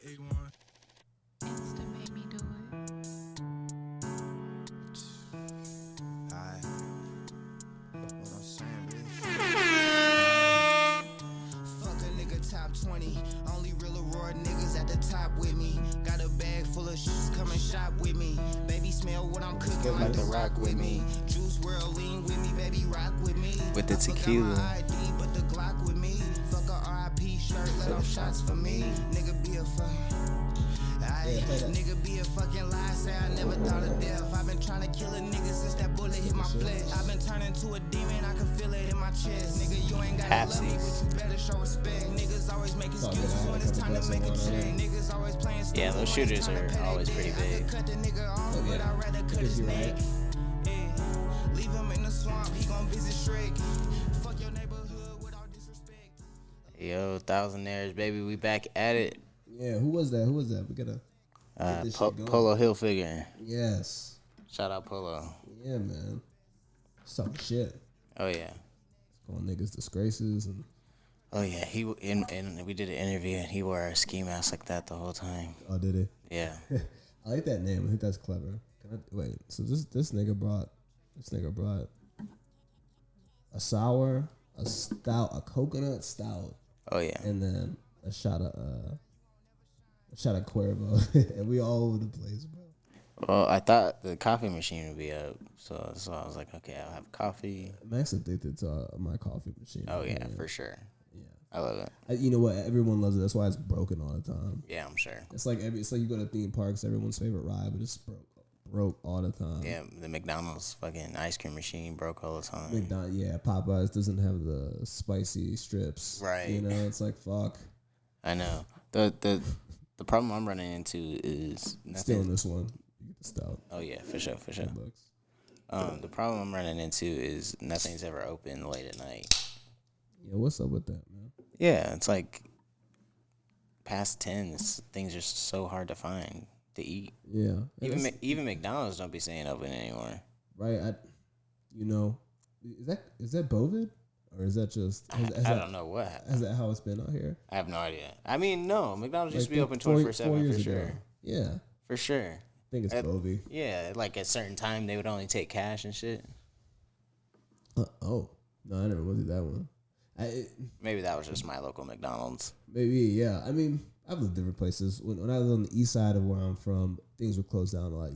Insta made me do it. Alright, what I'm saying, bitch. Fuck a nigga top 20. Only real Aurora niggas at the top with me. Got a bag full of shit, come and shop with me. Baby, smell what I'm cooking like the rock with me. Juice world lean with me, baby, rock with me. With the tequila. I forgot my ID, but the Glock with me. Fuck a RIP shirt, let off shots for me. Nigga be a fuck. Nigga be a fucking lie, say I never thought of death. I've been trying to kill a nigga since that bullet hit my flesh. I've been turning to a demon, I can feel it in my chest. Nigga, you ain't gotta love me, but you better show respect. Niggas always make excuses when it's time to make a check. Niggas always playing stupid. Yeah, those shooters are always pretty big. Cut the nigga off, but I'd rather cut his neck. Yeah. Leave him in the swamp, he gon' visit Shrek. Fuck your neighborhood with all disrespect. Yo, Thousandaires, baby, we back at it. Yeah, who was that? We gotta get this shit going. Polo Hilfiger. Yes. Shout out Polo. Yeah, man. Some shit. Oh yeah. Calling niggas disgraces and. Oh yeah. And we did an interview and he wore a ski mask like that the whole time. Oh, did he? Yeah. I like that name. I think that's clever. Wait. So this nigga brought a sour, a stout, a coconut stout. Oh yeah. And then a shot of Cuervo, and we all over the place, bro. Well, I thought the coffee machine would be up, so I was like, okay, I'll have coffee. Max addicted to my coffee machine. Oh yeah, for sure. Yeah, I love it. You know what? Everyone loves it. That's why it's broken all the time. Yeah, I'm sure. It's like you go to theme parks, everyone's favorite ride, but it's broke all the time. Yeah, the McDonald's fucking ice cream machine broke all the time. Popeyes doesn't have the spicy strips. Right. You know, it's like fuck. I know. The problem I'm running into is nothing. Still in this one. You get the stout. Oh yeah, for sure. The problem I'm running into is nothing's ever open late at night. Yeah, what's up with that, man? Yeah, it's like past 10, things are so hard to find to eat. Yeah. Even McDonald's don't be staying open anymore. Right. Is that Bovid? Or is that just... I don't know what happened. Is that how it's been out here? I have no idea. I mean, no. McDonald's used to be open 24/7 for sure. Ago. Yeah. For sure. I think it's Bovie. Yeah, like at a certain time, they would only take cash and shit. Oh. No, I never went through that one. Maybe that was just my local McDonald's. Maybe, yeah. I mean, I've lived different places. When I lived on the east side of where I'm from, things would close down a lot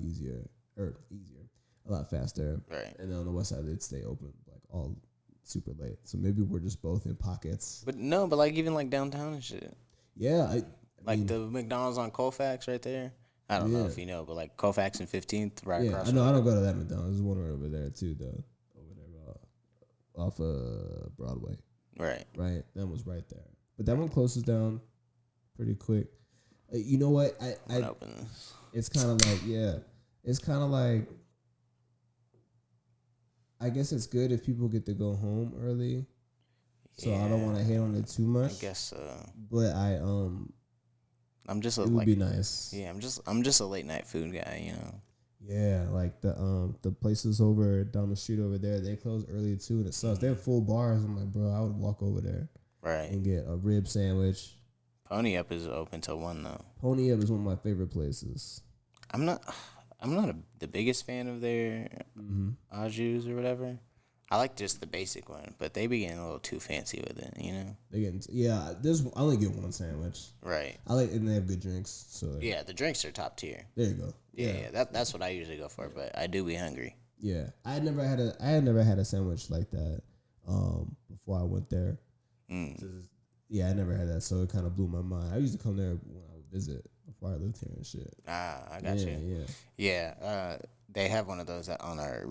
a lot faster. Right. And then on the west side, they'd stay open like all super late. So maybe we're just both in pockets. But no, but like even like downtown and shit. Yeah. I mean, the McDonald's on Colfax right there. I don't know if you know, but like Colfax and 15th right across. I know. I don't go to that McDonald's. There's one right over there too, though. Over there off of Broadway. Right. Right. That was right there. But that one closes down pretty quick. You know what? It's kind of like, it's kind of like, I guess it's good if people get to go home early. So I don't want to hate on it too much. I guess so. But I'm just it would be nice. Yeah, I'm just a late night food guy, you know. Yeah, like the places over down the street over there, they close early too, and it sucks. They have full bars. I'm like, bro, I would walk over there, right, and get a rib sandwich. Pony Up is open till 1 though. Pony Up is one of my favorite places. I'm not the biggest fan of their au jus or whatever. I like just the basic one, but they be getting a little too fancy with it, you know. I only get one sandwich. Right. And they have good drinks. So the drinks are top tier. There you go. Yeah. That's what I usually go for, but I do be hungry. Yeah, I had never had a sandwich like that before I went there. I never had that, so it kind of blew my mind. I used to come there when I would visit before I lived here and shit. I got you. Yeah. They have one of those on our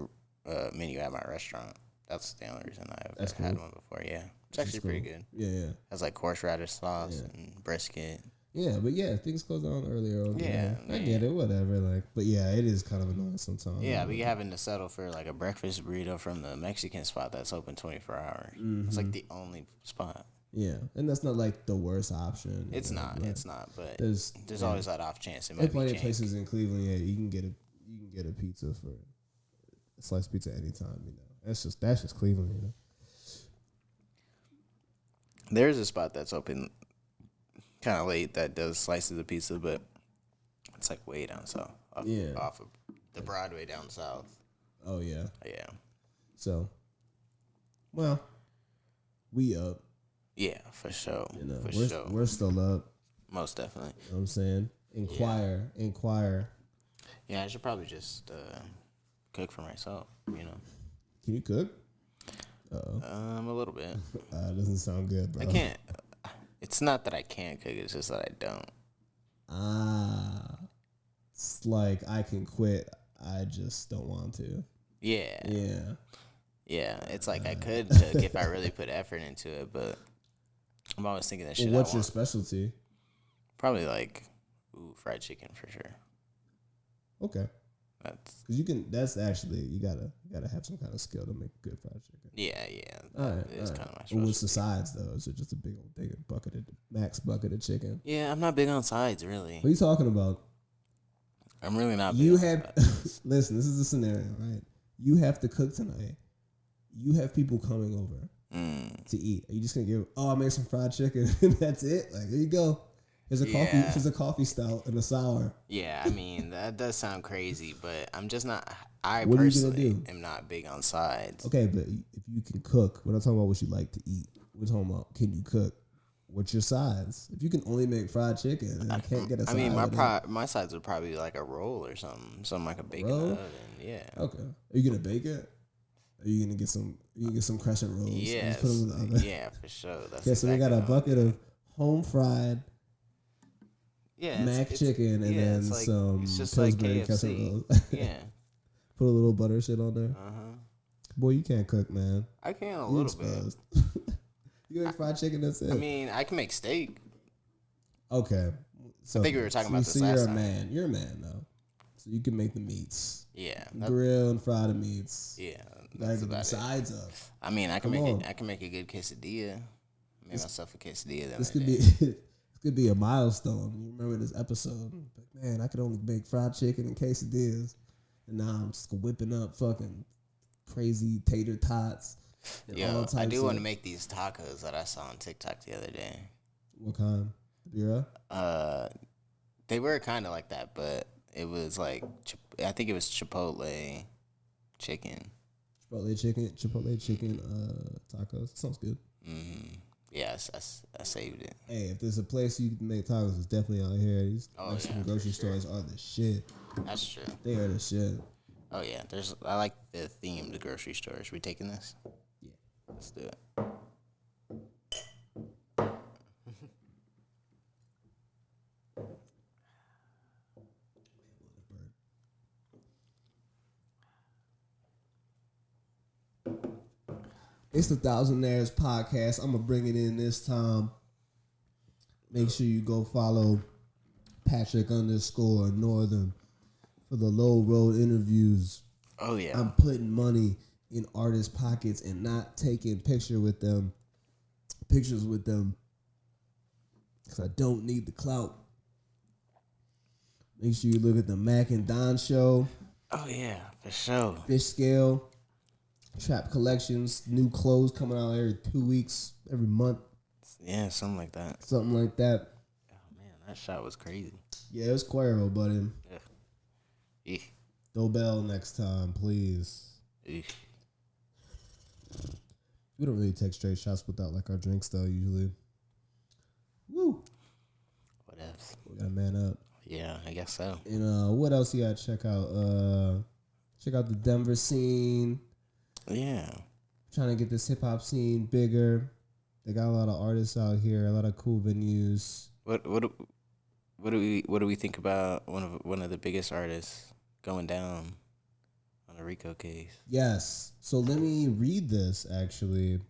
menu at my restaurant. That's the only reason I've had one before. Yeah, it's actually pretty good. Yeah. Has like horseradish sauce and brisket. Yeah, but things close down earlier. Yeah, I get it. Whatever. But it is kind of annoying sometimes. Yeah, but you're having to settle for like a breakfast burrito from the Mexican spot that's open 24 hours. Mm-hmm. It's like the only spot. Yeah, and that's not like the worst option. It's not. But there's always that off chance. It might be plenty of places in Cleveland. Yeah, you can get a pizza for a sliced pizza anytime. You know, that's just Cleveland. You know, there's a spot that's open kind of late that does slices of pizza, but it's like way down south. Off of the Broadway down south. Oh, yeah. Yeah. So, well, we up. Yeah, for sure. You know, for sure. We're still up. Most definitely. You know what I'm saying? Inquire. Yeah, I should probably just cook for myself, you know. Can you cook? A little bit. Doesn't sound good, bro. I can't. It's not that I can't cook, it's just that I don't. It's like I can quit. I just don't want to. Yeah. Yeah. It's like I could cook if I really put effort into it, but I'm always thinking that shit. Well, what's your specialty? Probably like fried chicken for sure. Okay. Because you can. That's actually you gotta have some kind of skill to make good fried chicken. Yeah. All right. It's kind of my specialty. Well, what's the sides though? Is it just a big old max bucket of chicken? Yeah, I'm not big on sides really. What are you talking about? I'm really not. You have listen. This is the scenario, right? You have to cook tonight. You have people coming over to eat. Are you just gonna give? Oh, I made some fried chicken, and that's it. Like there you go. There's a coffee. There's a coffee stout and a sour. Yeah, I mean that does sound crazy, but I'm just not. I What personally am not big on sides. Okay, but if you can cook, we're not talking about what you like to eat. We're talking about can you cook? What's your sides? If you can only make fried chicken and I can't get a side. I mean, my sides would probably be like a roll or something like a bacon oven. Yeah. Okay. Are you gonna bake it? Are you gonna get some? You can get some crescent rolls. Yes. Put them in the oven. Yeah, for sure. That's so we got a bucket of home fried. Yeah, mac chicken and then some Pillsbury crescent rolls. Yeah. Put a little butter shit on there. Boy, you can't cook, man. I can a little bit. You make fried chicken, that's it. I mean, I can make steak. Okay. So, I think we were talking about this last last time. time. You're a man, though. So you can make the meats. Yeah. Grill and fry the meats. Yeah. That's about the sides up. I mean, I can make a good quesadilla. I made myself a quesadilla. This could be a milestone. You remember this episode? But man, I could only make fried chicken and quesadillas, and now I'm just whipping up fucking crazy tater tots. Yeah, I do want to make these tacos that I saw on TikTok the other day. What kind? Birria? They were kind of like that, but it was like I think it was Chipotle chicken. Chipotle chicken tacos. Sounds good. Yes, I saved it. Hey, if there's a place you can make tacos, it's definitely out here. These Mexican grocery stores are the shit. That's true. They are the shit. Oh yeah, I like the themed grocery stores. We taking this? Yeah. Let's do it. It's the Thousandaires podcast. I'm gonna bring it in this time. Make sure you go follow Patrick_Northern for the low road interviews. Oh yeah. I'm putting money in artists' pockets and not taking pictures with them because I don't need the clout. Make sure you look at the Mac and Don show. Oh yeah, for sure. Fish Scale, Trap Collections, new clothes coming out every 2 weeks, every month. Yeah, something like that. Something like that. Oh man, that shot was crazy. Yeah, it was Cuervo, buddy. Yeah. Dobell next time, please. We don't really take straight shots without like our drinks though, usually. Woo. What else? We gotta man up. Yeah, I guess so. And what else you gotta check out? Check out the Denver scene. Yeah. Trying to get this hip hop scene bigger. They got a lot of artists out here, a lot of cool venues. What do we think about one of the biggest artists going down on a RICO case? Yes. So let me read this actually.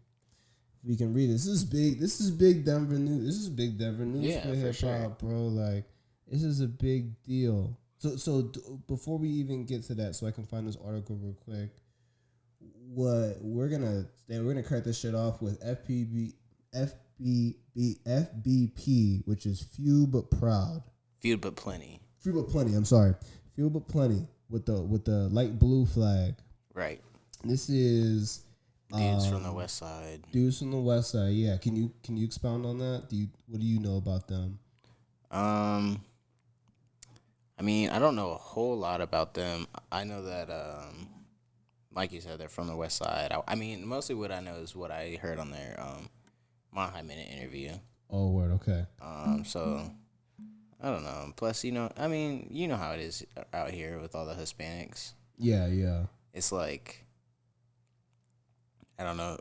We can read this. This is big Denver news. This is big Denver news for hip hop, sure. bro. Like this is a big deal. So before we even get to that, so I can find this article real quick. What we're gonna cut this shit off with FBP, which is few but proud. Few but plenty. I'm sorry. Few but plenty with the light blue flag. Right. This is dudes from the west side. Dudes from the west side. Yeah. Can you expound on that? What do you know about them? I mean, I don't know a whole lot about them. I know that, like you said, they're from the West Side. I mean, mostly what I know is what I heard on their Mile High Minute interview. Oh, word. Okay. So I don't know. Plus, I mean, you know how it is out here with all the Hispanics. Yeah, yeah. It's like, I don't know.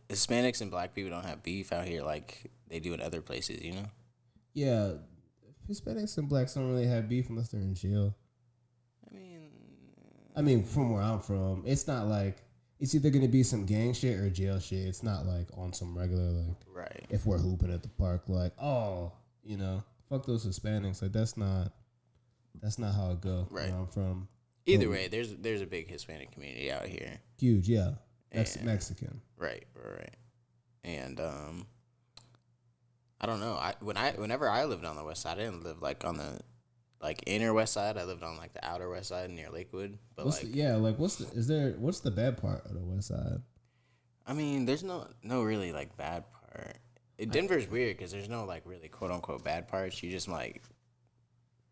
Hispanics and black people don't have beef out here like they do in other places, you know? Yeah. Hispanics and blacks don't really have beef unless they're in jail. I mean, from where I'm from, it's not like it's either gonna be some gang shit or jail shit. It's not like on some regular like, right. If we're hooping at the park, like, oh, fuck those Hispanics. Like that's not how it go. Right. Where I'm from. Either way, there's a big Hispanic community out here. Huge, yeah. Mexican. Right. And I don't know. Whenever I lived on the West Side, I didn't live like on the inner West Side. I lived on like the outer West Side near Lakewood. But what's the bad part of the West Side? I mean, there's no really like bad part. Denver's weird because there's no like really quote unquote bad parts. You just like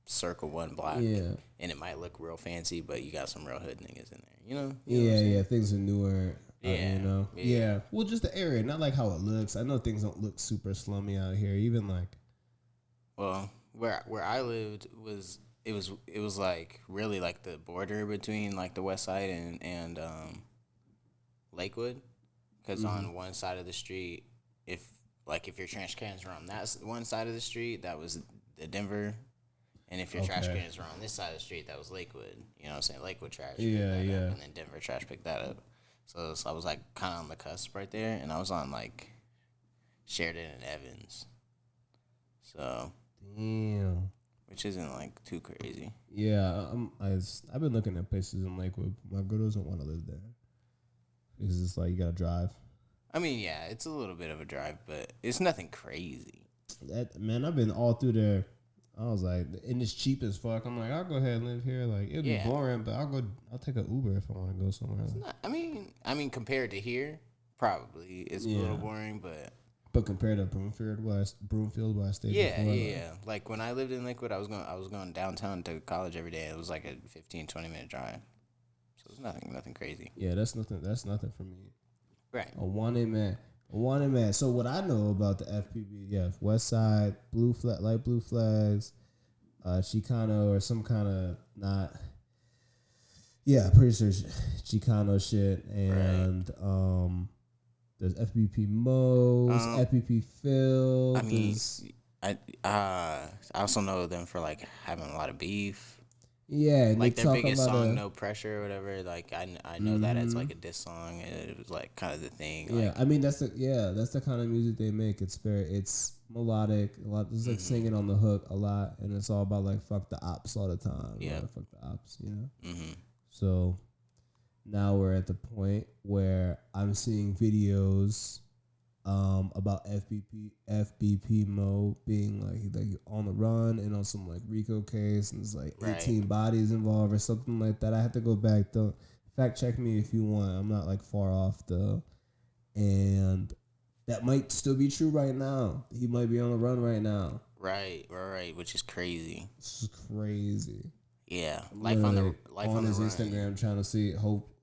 circle one block, and it might look real fancy, but you got some real hood niggas in there. You know yeah. Things are newer. Yeah, yeah. Well, just the area, not like how it looks. I know things don't look super slummy out here. Even like, well, where I lived was like really like the border between like the West Side and Lakewood, because on one side of the street, if your trash cans were on that one side of the street, that was the Denver. And if your trash cans were on this side of the street, that was Lakewood. You know what I'm saying? Lakewood trash. Yeah. And then Denver trash picked that up. So I was like kind of on the cusp right there, and I was on like Sheridan and Evans. So damn, which isn't like too crazy. Yeah, I've been looking at places in Lakewood. My girl doesn't want to live there because it's like you gotta drive. I mean, yeah, it's a little bit of a drive, but it's nothing crazy. I've been all through there. I was like, and it's cheap as fuck. I'm like, I'll go ahead and live here. Like, it'll be boring, but I'll take an Uber if I want to go somewhere else. I mean, compared to here, probably it's a little boring, but compared to Broomfield, where I stayed before. Yeah. Like when I lived in Lakewood, I was going downtown to college every day. It was like a 15-20 minute drive, so it's nothing crazy. Yeah, that's nothing for me. Right. A wanted man. So what I know about the FPB, West Side, light blue flags, Chicano or some kind of not. Yeah, pretty sure Chicano shit, and there's FBP Mo's, FBP Phil. I mean, I also know them for like having a lot of beef. Yeah, and like their biggest song, "No Pressure" or whatever. Like I know that as like a diss song, and it was like kind of the thing. Yeah, like, I mean that's the kind of music they make. It's melodic, a lot. It's like singing on the hook a lot, and it's all about like fuck the ops all the time. Yeah, fuck the ops, So now we're at the point where I'm seeing videos about FBP Mo being like on the run and on some like RICO case, and it's like 18 bodies involved or something like that. I have to go back. Don't fact check me if you want. I'm not like far off though, and that might still be true right now. He might be on the run right now. Right, which is crazy. This is crazy. Yeah, life on the his run. Instagram trying to see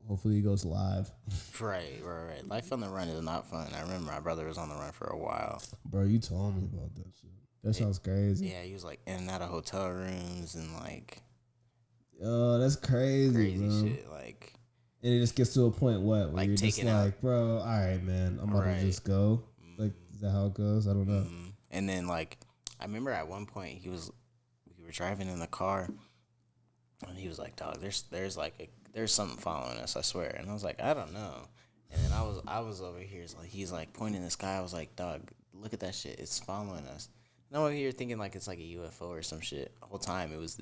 Hopefully he goes live. Right. Life on the run is not fun. I remember my brother was on the run for a while. Bro, you told me about that shit. That sounds crazy. Yeah, he was like in and out of hotel rooms and like. Oh, that's crazy, bro. Shit. Like. And it just gets to a point where like you're just like, bro, all right, man, I'm about to just go. Like, is that how it goes? I don't know. And then like, I remember at one point we were driving in the car, and he was like, "Dog, there's something following us, I swear." And I was like, "I don't know." And then I was over here, he's like pointing the sky. I was like, "Dog, look at that shit. It's following us." And I'm over here thinking like it's like a UFO or some shit. The whole time it was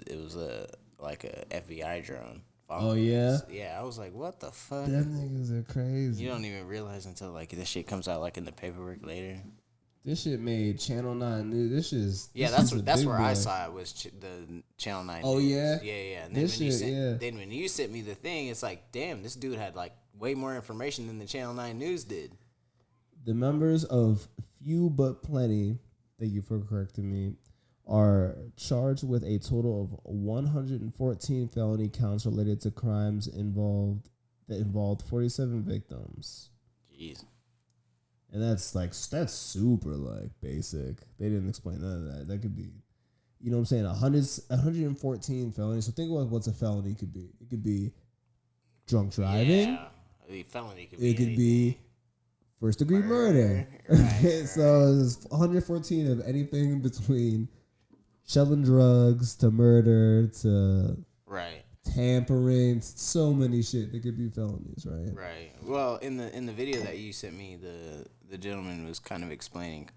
like a FBI drone. Oh yeah? Us. Yeah, I was like, "What the fuck?" Them niggas are crazy. You don't even realize until like this shit comes out like in the paperwork later. This shit made Channel 9 news. That's where I saw it was the Channel 9 Oh, news. yeah? Yeah. And then when you sent me the thing, it's like, damn, this dude had like way more information than the Channel 9 news did. The members of Few But Plenty, thank you for correcting me, are charged with a total of 114 felony counts related to crimes involved 47 victims. Jeez. And that's super like basic. They didn't explain none of that. That could be, you know what I'm saying, 114 felonies. So think about what's a felony could be. It could be drunk driving. Yeah. A felony could be It could anything. be first degree murder. Right. So it's 114 of anything between selling drugs to murder to Right. tampering. So many shit that could be felonies, right? Right. Well, in the video that you sent me, the gentleman was kind of explaining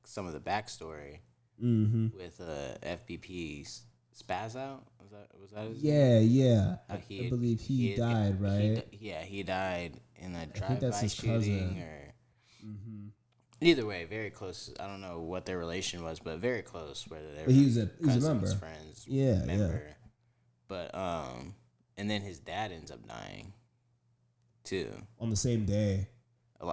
some of the backstory with FBP's spaz out. Was that his name? Yeah. How I believe he died, right? He died in a I think drive-by that's his shooting cousin. or. Either way, very close. I don't know what their relation was, but very close. Whether they were But he was a cousins, member. friends, Yeah. member. But and then his dad ends up dying, too. On the same day.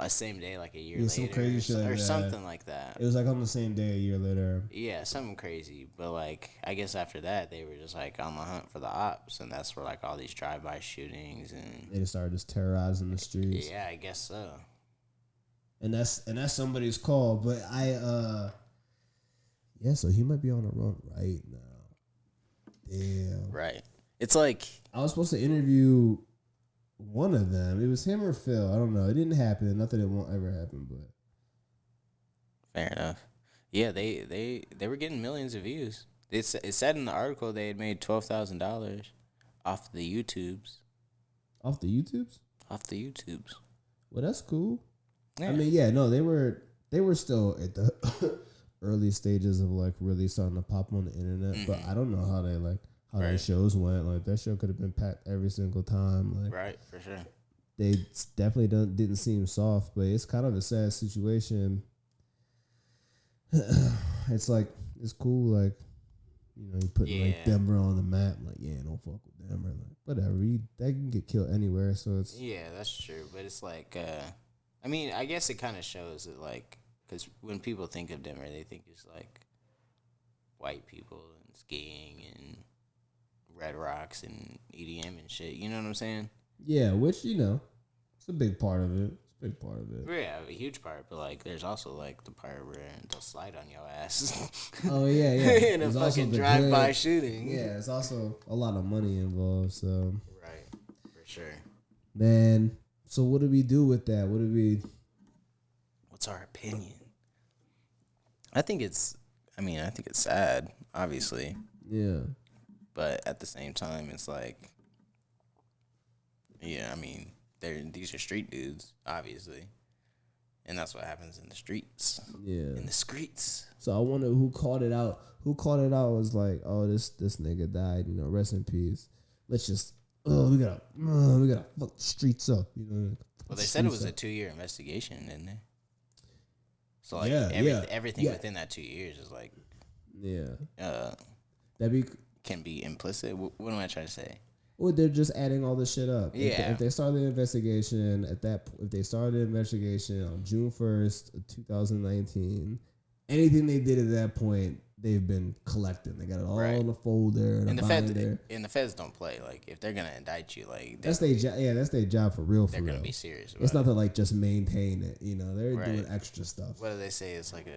Same day, like a year Yeah, later, some crazy shit like or that. something like that. It was like on the same day a year later. Yeah, something crazy. But like, I guess after that, they were just like on the hunt for the ops, and that's where like all these drive-by shootings and They just started just terrorizing the streets. yeah, I guess so. And that's somebody's call. But so he might be on the run right now. Damn. Right. It's like I was supposed to interview one of them. It was him or Phil. I don't know. It didn't happen. Not that it won't ever happen, but fair enough. Yeah, they were getting millions of views. It said in the article they had made $12,000 off the YouTubes. off the YouTubes. Well, Well, that's cool. yeah. I mean, yeah, no, they were still at the early stages of like really starting to pop on the internet. But I don't know how they their Right. shows went. Like that show could have been packed every single time. Like right, for sure. they definitely didn't seem soft, but it's kind of a sad situation. It's like it's cool, like you put like Yeah. Denver on the map. Like don't fuck with Denver. Like whatever, they can get killed anywhere. So it's Yeah, that's true. But it's like, I mean, I guess it kind of shows that, like, because when people think of Denver, they think it's like white people and skiing and Red Rocks and EDM and shit. You know what I'm saying? yeah, which it's a big part of it. It's a big part of it. Yeah, a huge part. But like, there's also like the part where they'll slide on your ass. Oh yeah. in a There's also fucking the drive-by good- shooting. Yeah, it's also a lot of money involved. So Right, for sure. man, so what do we do with that? What do we? What's our opinion? I think it's sad, obviously. Yeah. But at the same time, it's like, yeah, I mean, these are street dudes, obviously. And that's what happens in the streets. Yeah. In the streets. So I wonder who called it out. Who called it out was like, oh, this nigga died, rest in peace. Let's just, we gotta fuck the streets up, Well, they said it was a 2-year investigation, didn't they? So, like, Yeah, everything yeah. within that 2 years is like, Yeah. That'd be, can be implicit. What am I trying to say? well, they're just adding all this shit up. Yeah. If they started the investigation if they started the investigation on June 1st, 2019, anything they did at that point, they've been collecting. They got it all Right. in a folder and And a the binder. feds don't play. Like, if they're gonna indict you, like, That's their job. Yeah, that's their job for real. they're gonna be serious about It's it. not to like just maintain it. They're Right. doing extra stuff. What do they say? It's like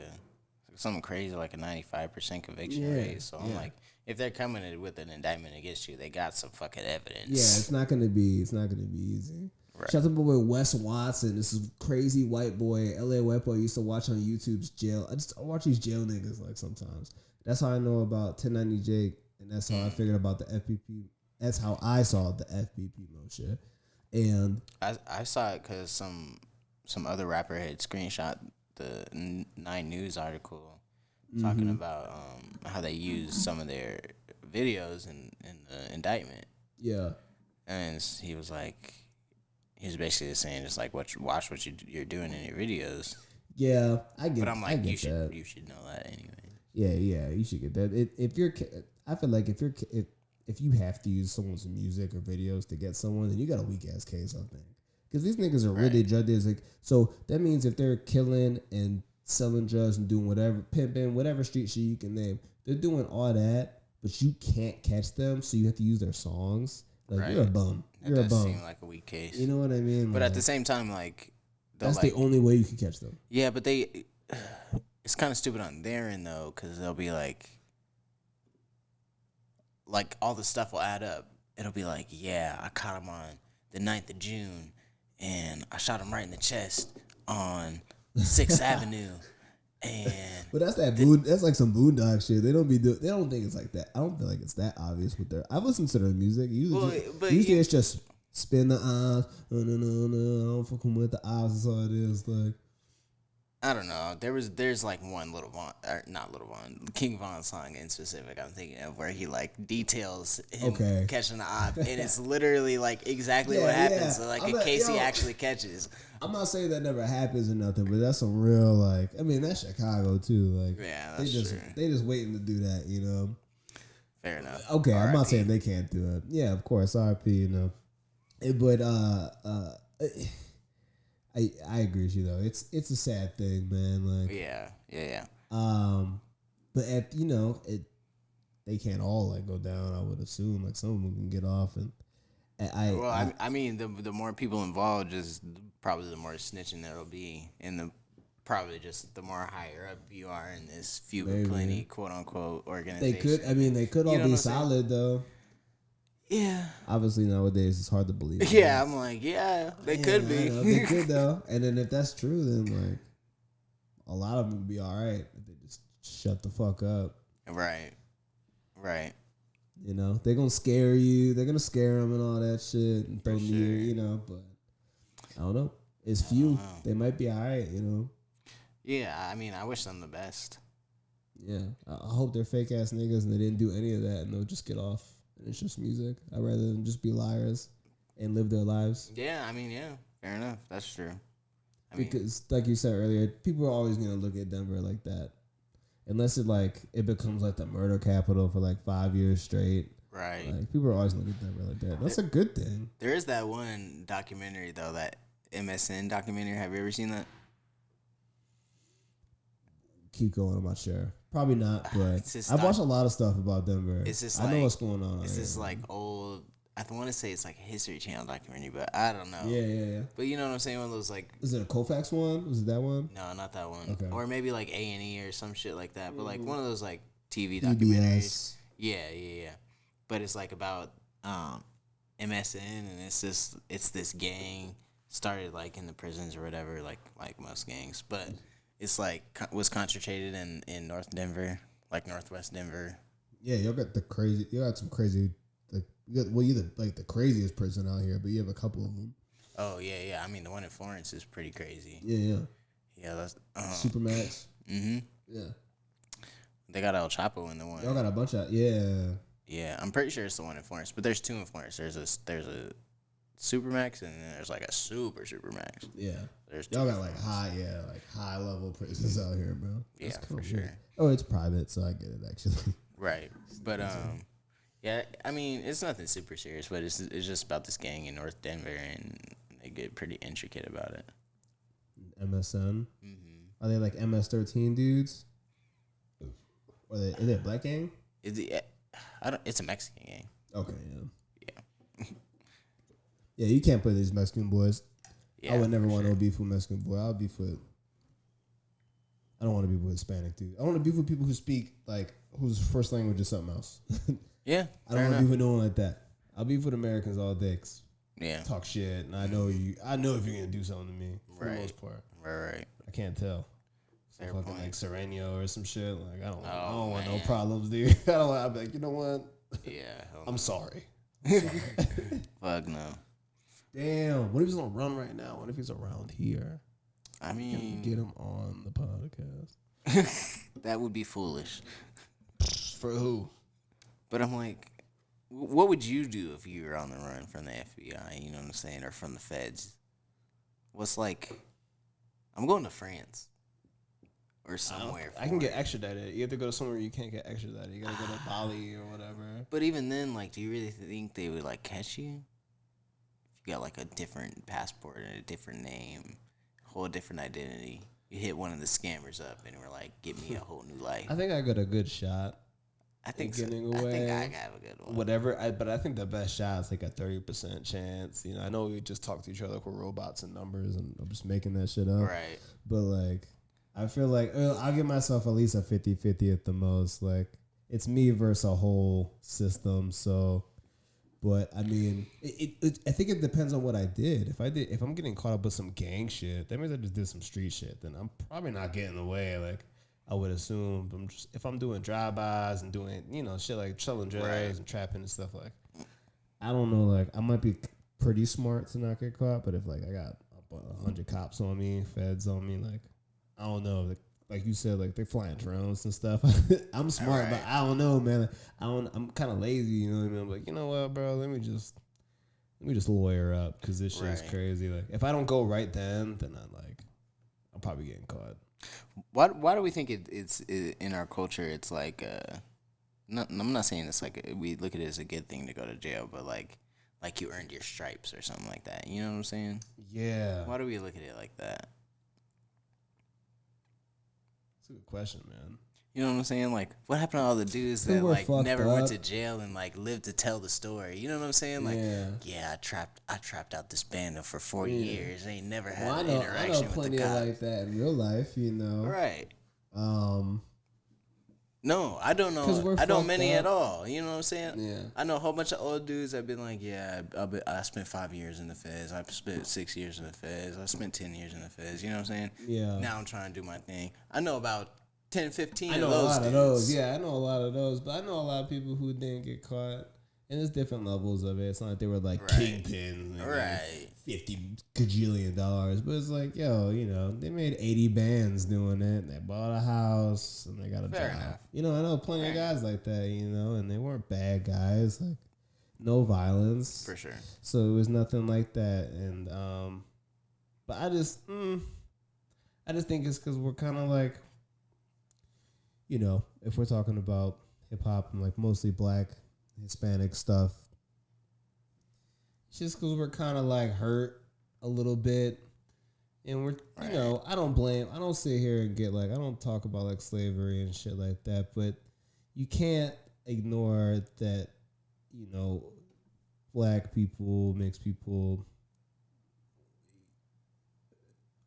something crazy, like a 95% conviction Yeah, rate. So I'm yeah. like, if they're coming in with an indictment against you, they got some fucking evidence. Yeah, it's not gonna be easy. Right. Shout out to my boy Wes Watson. This is crazy white boy, LA white boy. I used to watch on YouTube's jail. I watch these jail niggas like sometimes. That's how I know about 1090 Jake, and that's how I figured about the FBP. That's how I saw the FBP mode shit. And I saw it because some other rapper had screenshot the 9 News article talking about how they used some of their videos in the indictment. yeah, And he was basically just saying, just like, watch what you're doing in your videos. yeah, I get. But I'm like, I get you should that. know that anyway. Yeah, you should get that. I feel like if you have to use someone's music or videos to get someone, then you got a weak ass case, I think. Because these niggas are really drug dealers. Like, so that means if they're killing and selling drugs and doing whatever, pimping, whatever street shit you can name. They're doing all that, but you can't catch them, so you have to use their songs. Like, Right. you're a bum. You're a That bum. does seem like a weak case. You know what I mean? But like, at the same time, like, that's like, the only way you can catch them. Yeah, but it's kind of stupid on their end though, because they'll be like all the stuff will add up. It'll be like, yeah, I caught him on the 9th of June, and I shot him right in the chest on 6th Avenue. And But that's that's like some boondock shit. They don't think it's like that. I don't feel like it's that obvious with their. I've listened to their music. Usually it's just spin the eyes. No, I don't fucking with the eyes. That's all it is. Like, I don't know. There's like one not Little Von, King Von song in specific I'm thinking of where he like details him catching the op, and it's literally like exactly what happens. Yeah. So like in case he actually catches. I'm not saying that never happens or nothing, but that's some real like. I mean, that's Chicago too. Like, yeah, that's true. They just waiting to do that, you know. Fair enough. Okay, R. I'm not R. saying they can't do it. Yeah, of course, RP, you know. But I agree with you though. It's a sad thing, man. Like, yeah. But they can't all like go down. I would assume like some of them can get off, and I mean, the more people involved, just probably the more snitching there'll be, and probably just the more higher up you are in this few but plenty quote unquote organization. They could all be solid though. Yeah. Obviously nowadays it's hard to believe. Yeah, I'm like, they could be. They could though. And then if that's true, then like a lot of them would be all right if they just shut the fuck up. Right. You know, they're gonna scare you. They're gonna scare them and all that shit and throw you know. But I don't know. It's few. They might be all right. You know. Yeah, I mean, I wish them the best. Yeah, I hope they're fake ass niggas and they didn't do any of that and they'll just get off. And it's just music. I'd rather them just be liars and live their lives. Yeah, I mean, fair enough. That's true. Because, like you said earlier, people are always gonna look at Denver like that, unless it becomes like the murder capital for like 5 years straight. Right. Like, people are always looking at Denver like that. That's a good thing. There is that one documentary though, that MSN documentary. Have you ever seen that? Keep going. I'm not sure. Probably not, but I've watched a lot of stuff about Denver. It's just I know what's going on. It's just like old. I want to say it's like a History Channel documentary, but I don't know. Yeah. But you know what I'm saying? One of those like. Is it a Colfax one? Was it that one? No, not that one. Okay. Or maybe like A&E or some shit like that. But like one of those like TV documentaries. Yeah. But it's like about MSN, and it's this gang started like in the prisons or whatever, like most gangs, but. It's like was concentrated in North Denver, like Northwest Denver. Yeah, you got some crazy, like you're the craziest prison out here, but you have a couple of them. Oh yeah. I mean, the one in Florence is pretty crazy. Yeah. That's Supermax. Mm-hmm. Yeah. They got El Chapo in the one. Y'all got a bunch of Yeah, I'm pretty sure it's the one in Florence, but there's two in Florence. There's a Supermax, and then there's like a Supermax. Yeah. There's y'all got like high level prisons out here, bro. That's cool. For sure. Oh, it's private, so I get it actually. Right, but yeah, I mean it's nothing super serious, but it's just about this gang in North Denver, and they get pretty intricate about it. MSN. Mm-hmm. Are they like MS-13 dudes? Or is it a black gang? It's a Mexican gang. Okay, yeah. Yeah, you can't play these Mexican boys. Yeah, I would never want no beef with Mexican boy. I don't want to beef with Hispanic dude. I want to beef with people who speak like whose first language is something else. Yeah, I don't want to beef with no one like that. I'll beef with Americans all day. Yeah, talk shit, and I know if you're gonna do something to me for the most part. Right. I can't tell. Fair fucking point. like Sereno or some shit. Like I don't want no problems, dude. I'll be like, you know what? Yeah, I'm sorry. Fuck no. Damn, what if he's on a run right now? What if he's around here? I mean, get him on the podcast. That would be foolish. For who? But I'm like, what would you do if you were on the run from the FBI? You know what I'm saying, or from the feds? What's like? I'm going to France or somewhere. I can get extradited. You have to go to somewhere you can't get extradited. You gotta go to Bali or whatever. But even then, like, do you really think they would like catch you? If you got like a different passport and a different name, whole different identity. you hit one of the scammers up and we're like, "Give me a whole new life." I think I got a good shot. I think getting so. away. I think I have a good one. But I think the best shot is like a 30% chance. You know, I know we just talk to each other like we're robots and numbers, and I'm just making that shit up. Right. But like, I feel like I'll give myself at least a 50-50 at the most. Like, it's me versus a whole system. So, but I mean, I think it depends on what I did. If I'm getting caught up with some gang shit, that means I just did some street shit. Then I'm probably not getting away. Like, I would assume if I'm doing drive-bys and doing, shit like selling drugs and trapping and stuff, like, I don't know, like, I might be pretty smart to not get caught, but if, like, I got 100 cops on me, feds on me, like, I don't know, like you said, like, they're flying drones and stuff. I'm smart, but I don't know, man. I'm kind of lazy, you know what I mean? I'm like, you know what, bro, let me just lawyer up, because this shit is crazy. Like, if I don't go right then I'm probably getting caught. Why do we think it's in our culture? It's like, I'm not saying it's like we look at it as a good thing to go to jail, but like you earned your stripes or something like that. You know what I'm saying? Yeah. Why do we look at it like that? That's a good question, man. You know what I'm saying? Like, what happened to all the dudes that like never went to jail and like lived to tell the story? You know what I'm saying? Like, I trapped out this band for 40 years. They ain't never had an interaction with the cops. I know plenty of like that in real life, you know. Right. No, I don't know. I don't many at all. You know what I'm saying? Yeah. I know a whole bunch of old dudes that been like, I spent 5 years in the feds. I spent 6 years in the feds. I spent 10 years in the feds. You know what I'm saying? Yeah. Now I'm trying to do my thing. I know about 10, 15 I know of those. A lot of those. Yeah, I know a lot of those. But I know a lot of people who didn't get caught. And there's different levels of it. It's not like they were like kingpins. Right. $50 gajillion. But it's like, yo, they made 80 bands doing it. And they bought a house and they got a job. Enough. I know plenty of guys like that, and they weren't bad guys. Like, no violence. For sure. So it was nothing like that. And, but I just think it's because we're kind of like, if we're talking about hip hop and like mostly black, Hispanic stuff, it's just because we're kind of like hurt a little bit, and we're I don't sit here and get like, I don't talk about like slavery and shit like that, but you can't ignore that black people, mixed people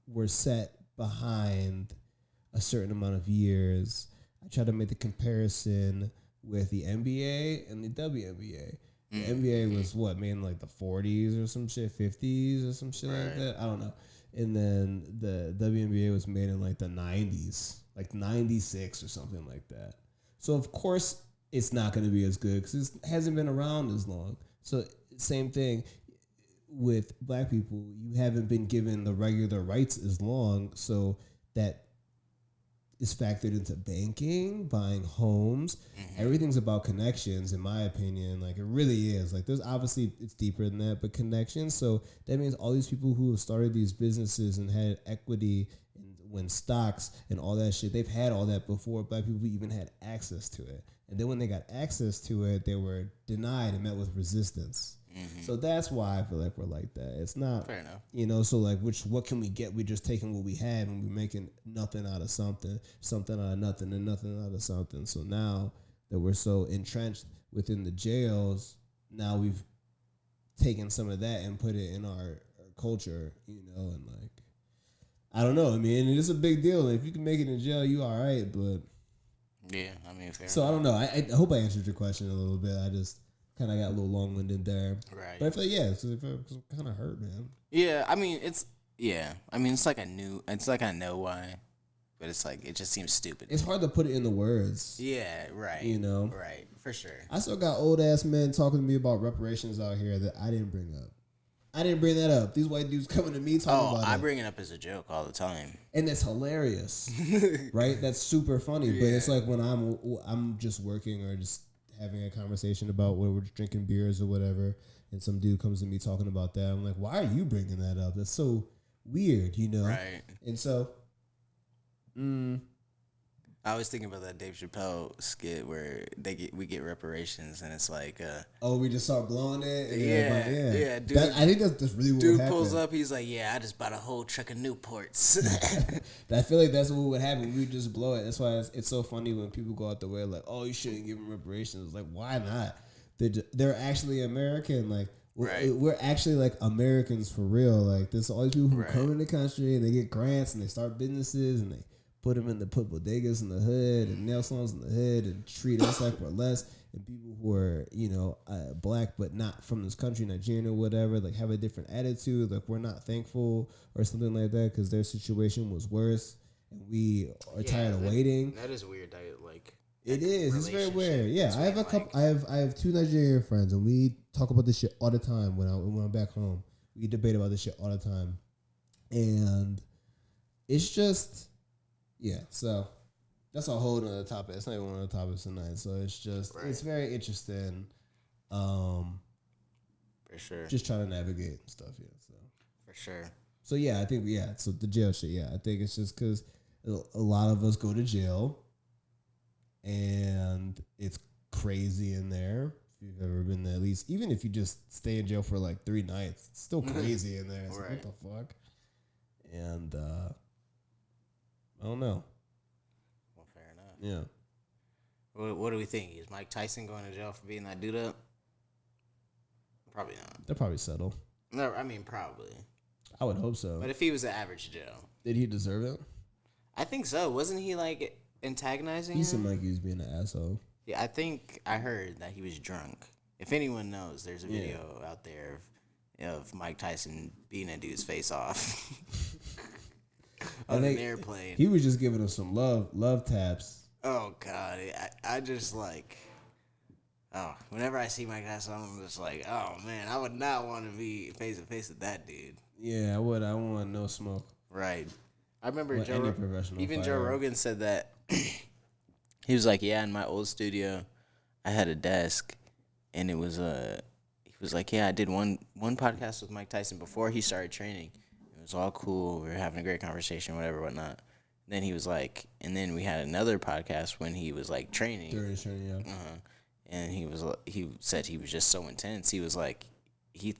were set behind a certain amount of years. I try to make the comparison with the NBA and the WNBA. The NBA was made in like the 40s or some shit, 50s or some shit like that. I don't know. And then the WNBA was made in like the 90s, like 96 or something like that. So of course it's not going to be as good because it hasn't been around as long. So same thing with black people. You haven't been given the regular rights as long. So that is factored into banking, buying homes. Everything's about connections, in my opinion. Like, it really is. Like, there's obviously, it's deeper than that, but connections. So that means all these people who have started these businesses and had equity and when stocks and all that shit, they've had all that before black people even had access to it. And then when they got access to it, they were denied and met with resistance. So that's why I feel like we're like that. It's not fair enough. So like, what can we get? We're just taking what we had and we're making nothing out of something out of nothing, and nothing out of something. So now that we're so entrenched within the jails, now we've taken some of that and put it in our culture, and like, I don't know. I mean, it is a big deal. If you can make it in jail, you all right, but yeah, I mean, fair so enough. I don't know. I hope I answered your question a little bit. I just kind of got a little long-winded there. Right. But I feel like, I'm kind of hurt, man. Yeah, I mean, it's like I know why, but it's like, it just seems stupid. It's hard to put it in the words. Yeah, right. Right, for sure. I still got old-ass men talking to me about reparations out here that I didn't bring up. I didn't bring that up. These white dudes coming to me talking about it. I bring it up as a joke all the time. And it's hilarious, right? That's super funny. Yeah. But it's like when I'm just working or just having a conversation about where we're drinking beers or whatever, and some dude comes to me talking about that. I'm like, why are you bringing that up? That's so weird, Right. And so, I was thinking about that Dave Chappelle skit where we get reparations, and it's like, oh, we just start blowing it. And yeah. Dude, I think that's really what would happen. Dude pulls up, he's like, "Yeah, I just bought a whole truck of Newports." I feel like that's what would happen. We would just blow it. That's why it's so funny when people go out the way like, "Oh, you shouldn't give them reparations." Like, why not? They're actually American. Like, we're actually like Americans for real. Like, there's all these people who come in the country and they get grants and they start businesses and they put bodegas in the hood and nail salons in the hood and treat us like we're less. And people who are, black but not from this country, Nigerian or whatever, like have a different attitude. Like, we're not thankful or something like that because their situation was worse and we are tired of waiting. That is weird. It is. It's very weird. Yeah, I have a couple. I have 2 Nigerian friends, and we talk about this shit all the time. When I'm back home, we debate about this shit all the time, and it's just. Yeah, so that's a whole other topic. It's not even one of the topics tonight. So it's just it's very interesting. For sure. Just trying to navigate and stuff. Yeah. So for sure. So yeah, I think So the jail shit. Yeah, I think it's just because a lot of us go to jail, and it's crazy in there. If you've ever been there, at least even if you just stay in jail for like 3 nights, it's still crazy in there. It's like, what the fuck? And I don't know. Well, fair enough. Yeah. What do we think? Is Mike Tyson going to jail for beating that dude up? Probably not. They'll probably settle. No, I mean probably. I would hope so. But if he was an average Joe, did he deserve it? I think so. Wasn't he like antagonizing? He seemed like he was being an asshole. Yeah, I think I heard that he was drunk. If anyone knows, there's a video out there of Mike Tyson beating a dude's face off. On an airplane. He was just giving him some love taps. Oh God, I just like, whenever I see Mike Tyson, I'm just like, oh man, I would not want to be face to face with that dude. Yeah, I would. I want no smoke. Right. I remember Joe Rogan said that. He was like, yeah, in my old studio, I had a desk, and it was he was like, yeah, I did one podcast with Mike Tyson before he started training. It was all cool. We were having a great conversation, whatever, whatnot. Then he was like, and then we had another podcast when he was like training. During training, yeah. And he said he was just so intense. He was like, he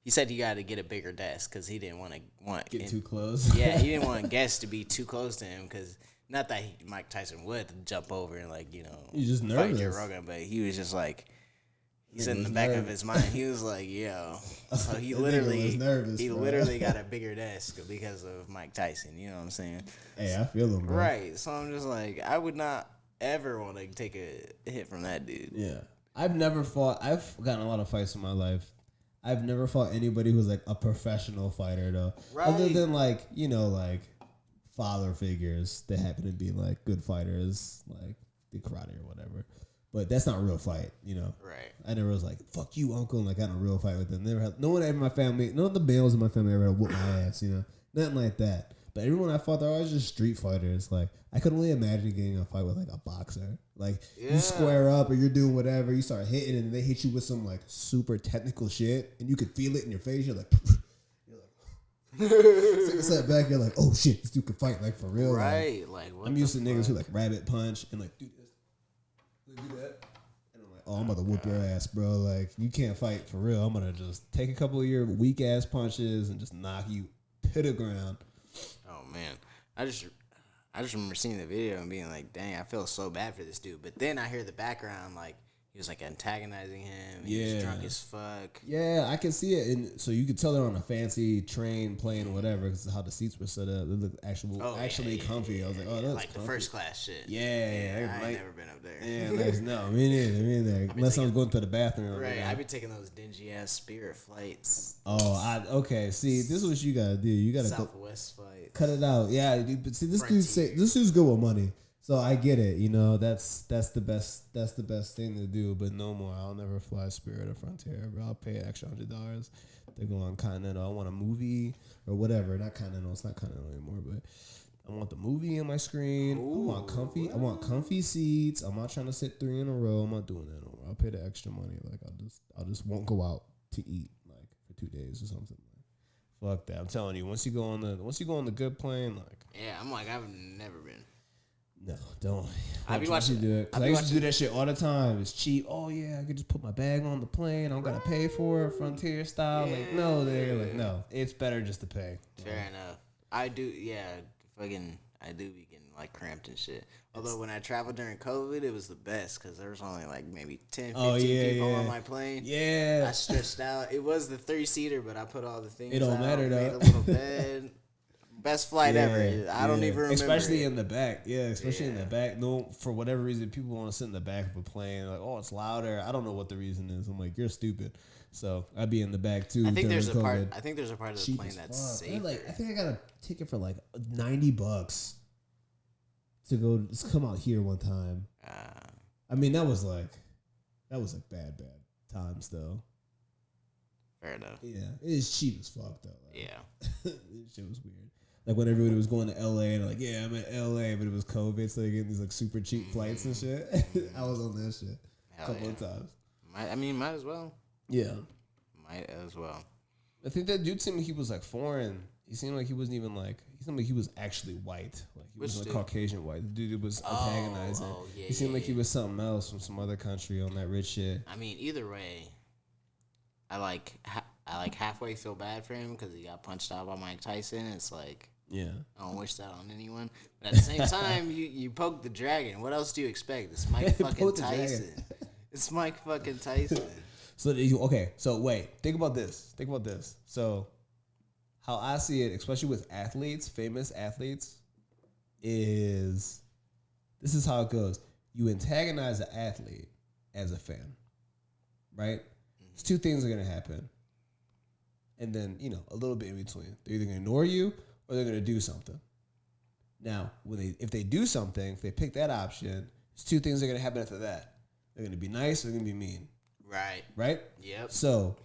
said he got to get a bigger desk because he didn't want get too close. Yeah, he didn't want guests to be too close to him because not that Mike Tyson would jump over and he's just nervous. Fight Joe Rogan, but he was just like. He said in the back of his mind, he was like, yo. So he literally got a bigger desk because of Mike Tyson. You know what I'm saying? Hey, I feel him, bro. Right. So I'm just like, I would not ever want to take a hit from that dude. Yeah. I've gotten a lot of fights in my life. I've never fought anybody who's like a professional fighter, though. Right. Other than father figures that happen to be like good fighters, like the karate or whatever. But that's not a real fight, Right. I never was like, fuck you, uncle, and got in a real fight with them. No one ever in my family, none of the males in my family ever whooped my ass, Nothing like that. But everyone I fought, they're always just street fighters. Like, I could only imagine getting in a fight with like a boxer. Like, you square up or you're doing whatever, you start hitting and they hit you with some like super technical shit and you could feel it in your face. You're like, take a step back, you're like, oh shit, this dude can fight like for real. Right. I'm used to niggas who like rabbit punch and like do this. Do that. And I'm like, oh, I'm about to whoop your ass, bro. Like, you can't fight for real. I'm going to just take a couple of your weak ass punches and just knock you to the ground. Oh, man. I just remember seeing the video and being like, dang, I feel so bad for this dude. But then I hear the background, like, he was like antagonizing him. He was drunk as fuck. Yeah, I can see it. And so you could tell they're on a fancy train, plane, whatever, because how the seats were set up. They look actually comfy. I was like, oh, that's like comfy. The first class shit. Yeah. I ain't never been up there. Yeah, no, me neither. Unless I was going to the bathroom. Right, I've been taking those dingy ass Spirit flights. Oh, okay. See, this is what you gotta do. You gotta Southwest flight. Cut it out. Yeah, but see, this dude's good with money. So I get it, that's the best thing to do, but no more. I'll never fly Spirit or Frontier, but I'll pay extra $100 to go on Continental. I want a movie or whatever. Not Continental, it's not Continental anymore, but I want the movie in my screen. Ooh, I want comfy seats. I'm not trying to sit 3 in a row. I'm not doing that no more. I'll pay the extra money. Like I'll just won't go out to eat like for 2 days or something. Fuck that. I'm telling you, once you go on the good plane, like yeah, I'm like I've never been. No, don't. I be watching. Do it. I used to do that shit all the time. It's cheap. Oh yeah, I could just put my bag on the plane. I don't gotta pay for it, Frontier style. Yeah. Like no, they're like no. It's better just to pay. Fair enough. I do. Yeah, I do be getting like cramped and shit. Although when I traveled during COVID, it was the best because there was only like maybe 10, 15 people on my plane. Yeah. I stretched out. It was the 3-seater, but I put all the things. It don't matter though. Made a little bed. Best flight ever. I don't even remember. Especially in the back. Yeah, especially in the back. No, for whatever reason, people want to sit in the back of a plane. Like, oh, it's louder. I don't know what the reason is. I'm like, you're stupid. So I'd be in the back too. I think there's a part. I think there's a part of the Cheap plane that's fuck. safe. I think I got a ticket for like $90 to go. Just come out here one time. I mean, that was like bad times though. Fair enough. Yeah, it is cheap as fuck though. Like, Yeah, this shit was weird. Like when everybody was going to LA and like, yeah, I'm at LA, but it was COVID, so they get these like super cheap flights and shit. I was on that shit a couple of times. Might as well. Yeah, might as well. I think that dude seemed like he was like foreign. He seemed like he wasn't even like. He seemed like he was actually white. Like he was like Caucasian white. The dude was antagonizing. He seemed like he was something else from some other country on that rich shit. I mean, either way, I like halfway feel bad for him because he got punched out by Mike Tyson. It's like, yeah, I don't wish that on anyone. But at the same time, you poke the dragon. What else do you expect? It's Mike fucking Tyson. It's Mike fucking Tyson. So wait, think about this. So how I see it, especially with athletes, famous athletes, is this is how it goes. You antagonize an athlete as a fan, right? There's two things are gonna happen. And then, a little bit in between. They're either gonna ignore you or they're gonna do something. Now, if they do something, if they pick that option, there's two things that are gonna happen after that. They're gonna be nice or they're gonna be mean. Right? Yep. So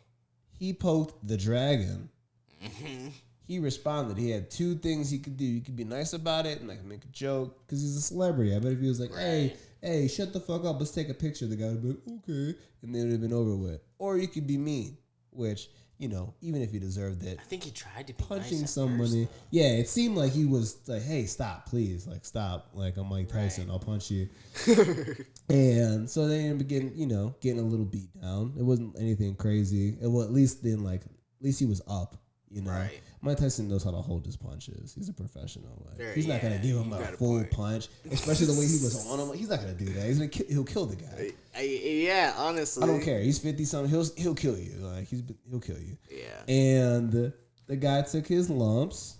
he poked the dragon. Mm-hmm. He responded. He had two things he could do. He could be nice about it and like make a joke because he's a celebrity. I bet if he was like, hey, shut the fuck up, let's take a picture, the guy would be like, okay, and then it would have been over with. Or you could be mean, which, even if he deserved it. I think he tried to be punching nice somebody. First, yeah, it seemed like he was like, hey, stop, please. Like, stop. Like, I'm Mike Tyson. I'll punch you. And so they ended up getting a little beat down. It wasn't anything crazy. Well, at least he was up. Right. Mike Tyson knows how to hold his punches. He's a professional. Like, he's not gonna give him a full punch, especially the way he was on him. Like, he's not gonna do that. He'll kill the guy. Yeah, honestly, I don't care. He's 50 something. He'll kill you. Like he'll kill you. Yeah. And the guy took his lumps,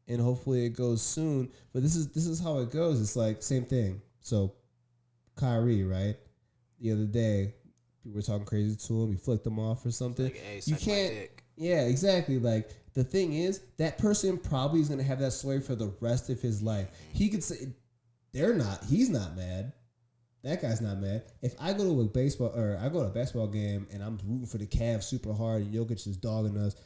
and hopefully it goes soon. But this is how it goes. It's like same thing. So Kyrie, right? The other day, people were talking crazy to him. He flicked them off or something. Like, hey, you can't. Yeah, exactly. Like the thing is, that person probably is gonna have that story for the rest of his life. He could say, he's not mad. That guy's not mad. If I go to a basketball game and I'm rooting for the Cavs super hard and Jokic is dogging us,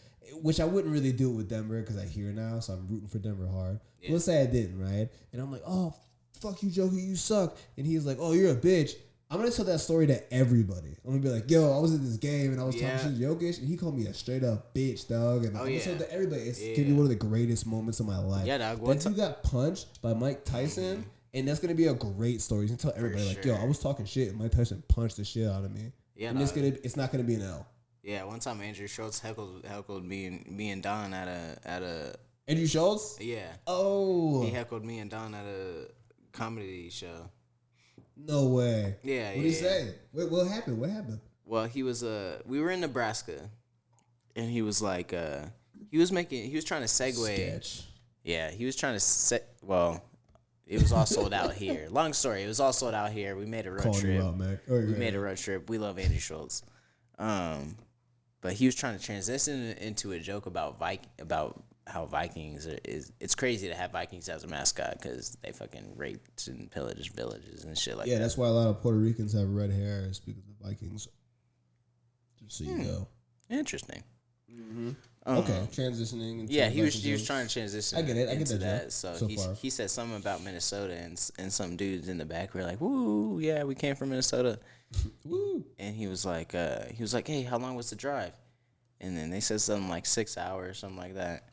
which I wouldn't really do it with Denver because I hear now, so I'm rooting for Denver hard. Yeah. Let's say I didn't, right? And I'm like, oh, fuck you, Jokic, you suck. And he's like, oh, you're a bitch. I'm going to tell that story to everybody. I'm going to be like, yo, I was at this game and I was talking to Jokic and he called me a straight up bitch, dog. And I'm going to tell to everybody. It's going to be one of the greatest moments of my life. Yeah, dog. That you got punched by Mike Tyson, and that's going to be a great story. You can tell everybody, like, yo, I was talking shit and Mike Tyson punched the shit out of me. Yeah, and it's not going to be an L. Yeah, one time Andrew Schultz heckled me and Don at a Andrew Schultz? Yeah. Oh. He heckled me and Don at a comedy show. No way. Yeah. What did he say? What happened? What happened? Well, he was we were in Nebraska, and he was like he was trying to segue. Sketch. Yeah, he was trying to well, it was all sold out here. Long story, it was all sold out here. We made a road trip. We made a road trip. We love Andy Schultz. But he was trying to transition into a joke about how Vikings it's crazy to have Vikings as a mascot because they fucking raped and pillaged villages and shit like that. Yeah, that's why a lot of Puerto Ricans have red hair is because of Vikings. Just so you know. Interesting. Mm-hmm. Okay, transitioning. Into yeah, he was trying to transition. I get it. I get that. So he said something about Minnesota and some dudes in the back were like, "Woo, yeah, we came from Minnesota." Woo. And he was like, "Hey, how long was the drive?" And then they said something like 6 hours, something like that.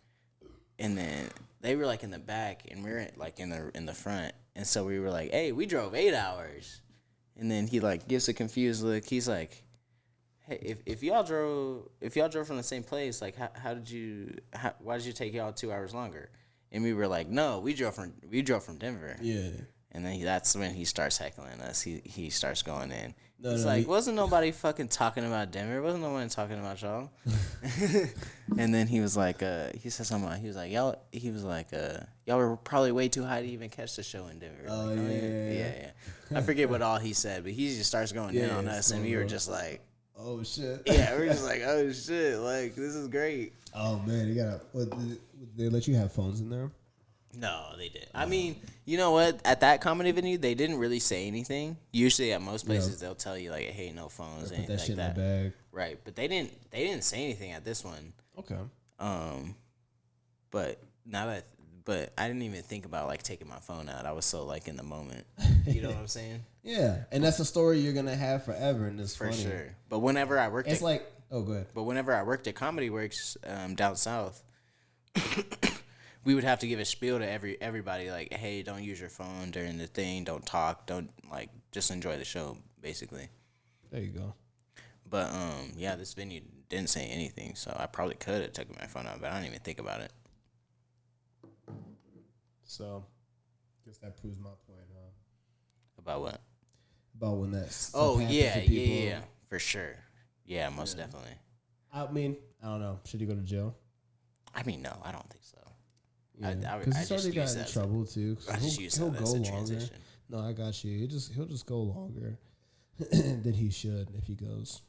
And then they were like in the back, and we were like in the front. And so we were like, hey, we drove 8 hours. And then he like gives a confused look. He's like, hey, if y'all drove from the same place, like why did you take y'all 2 hours longer? And we were like, no, we drove from Denver. Yeah. And then that's when he starts heckling us. He starts going in. No, wasn't nobody fucking talking about Denver? Wasn't nobody talking about y'all? And then he was like, he said something about, he was like, y'all were probably way too high to even catch the show in Denver. Oh, like, yeah. I forget what all he said, but he just starts going in on us, and we were just like, oh shit. yeah, we were just like, oh shit, like this is great. Oh man, you gotta. They let you have phones in there? No, they didn't. I mean, you know what? At that comedy venue, they didn't really say anything. Usually, at most places, they'll tell you like, "Hey, no phones," anything that shit like that. in the bag. Right, but they didn't. They didn't say anything at this one. Okay. But but I didn't even think about like taking my phone out. I was so like in the moment. You know what I'm saying? Yeah, and that's a story you're gonna have forever, and it's For funny. sure. But whenever I worked, It's like, oh, go ahead. But whenever I worked at Comedy Works down south, we would have to give a spiel to everybody like, hey, don't use your phone during the thing, don't talk, don't like, just enjoy the show, basically. There you go. But yeah, this venue didn't say anything, so I probably could have taken my phone out, but I didn't even think about it. So, guess that proves my point, huh? About what? About when that stuff Oh happens yeah, to people. yeah, for sure. Yeah, most definitely. I mean, I don't know. Should he go to jail? I mean, no, I don't think so. Yeah, I because he's just already got use in that as trouble too. I just use He'll that go as a longer. transition. No, I got you. He'll just go longer than he should if he goes.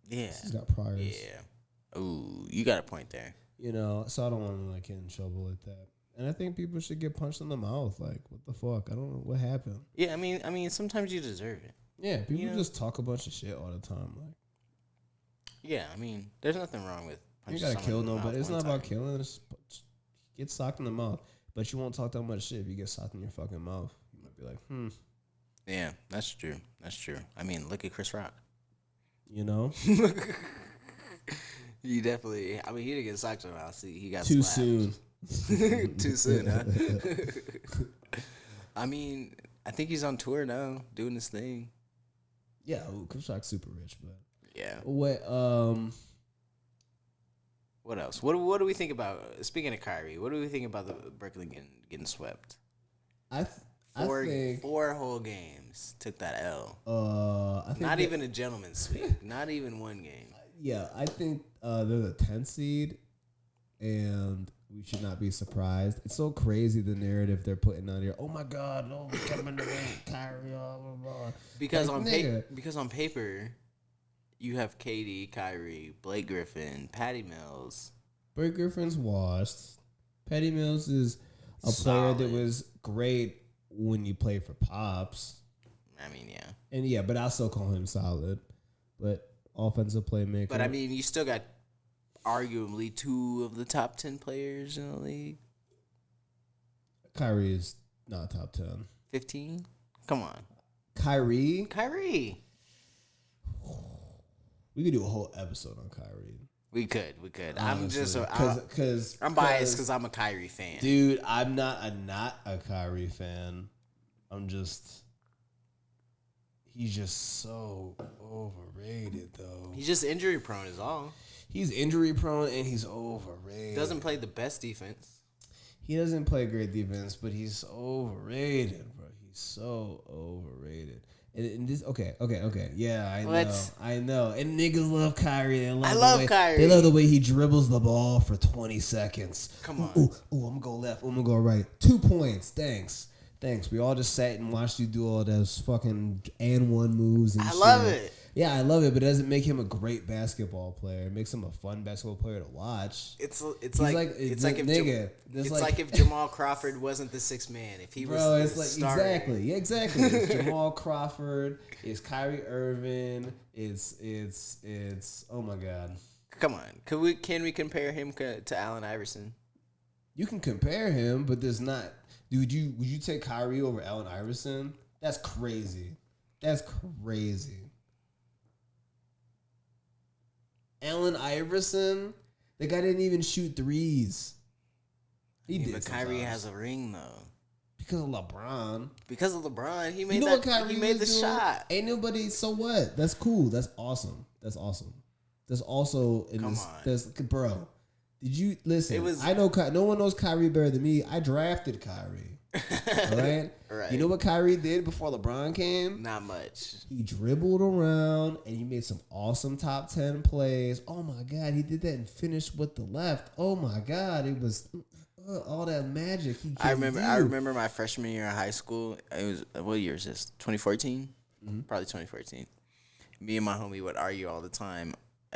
Yeah. He's got priors. Yeah. Ooh, you got a point there. You know, so I don't want to like get in trouble like that. And I think people should get punched in the mouth. Like, what the fuck? I don't know what happened. Yeah, I mean, sometimes you deserve it. Yeah, people You know? just talk a bunch of shit all the time. Like, Yeah, I mean, there's nothing wrong with you punching gotta someone kill in the mouth nobody. It's one not about time. killing. It's get socked in the mouth. But you won't talk that much shit if you get socked in your fucking mouth. You might be like, Yeah, that's true. That's true. I mean, look at Chris Rock. you know, You definitely. I mean, he didn't get socked in the mouth. See, he got too slapped. soon. Too soon, huh? I mean, I think he's on tour now, doing his thing. Yeah, Chris Rock's super rich, but Yeah. what? What else? What do we think about? Speaking of Kyrie, what do we think about the Brooklyn getting swept? I think 4 whole games took that L. I think Not even a gentleman's sweep. Not even one game. Yeah, I think they're the 10th seed, and we should not be surprised. It's so crazy the narrative they're putting out here. Oh my God, no, Kevin Durant, Kyrie, blah blah blah. Because Like, on paper, you have KD, Kyrie, Blake Griffin, Patty Mills. Blake Griffin's washed. Patty Mills is a Solid. player that was great when you played for Pops. I mean, yeah. And yeah, but I still call him solid. But offensive playmaker. But I mean, you still got arguably 2 of the top 10 players in the league. Kyrie is not top 10. 15? Come on. Kyrie? We could do a whole episode on Kyrie. We could. Honestly. I'm biased because I'm a Kyrie fan. Dude, I'm not a Kyrie fan. He's just so overrated, though. He's just injury prone is all. He's injury prone and he's overrated. Doesn't play the best defense. He doesn't play great defense, but he's overrated, bro. He's so overrated. And this, okay. Yeah, I know. And niggas love Kyrie. I love Kyrie. They love the way he dribbles the ball for 20 seconds. Come on. Ooh, I'm gonna go left. I'm gonna go right. 2 points. Thanks. We all just sat and watched you do all those fucking and one moves and I shit. love it. Yeah, I love it, but it doesn't make him a great basketball player. It makes him a fun basketball player to watch. It's like if Jamal Crawford wasn't the 6th man. If he was the starter. Exactly. It's Jamal Crawford. It's Kyrie Irving. It's oh my God. Come on. Can we compare him to Allen Iverson? You can compare him, but there's not. Would you take Kyrie over Allen Iverson? That's crazy. Allen Iverson, the guy didn't even shoot threes. He did. But Kyrie sometimes. has a ring though. Because of LeBron. Because of LeBron, he made You know what Kyrie he made the was doing? shot. Ain't nobody. So what? That's cool. That's awesome. That's awesome. There's also in Come this. on. There's bro. Did you listen? It was- I know. No one knows Kyrie better than me. I drafted Kyrie. All right. Right. You know what Kyrie did before LeBron came? Not much. He dribbled around and he made some awesome top 10 plays. Oh my God, he did that and finished with the left. Oh my God, it was all that magic he I can remember. do. I remember my freshman year of high school. It was what year is this? 2014. Probably 2014. Me and my homie would argue all the time.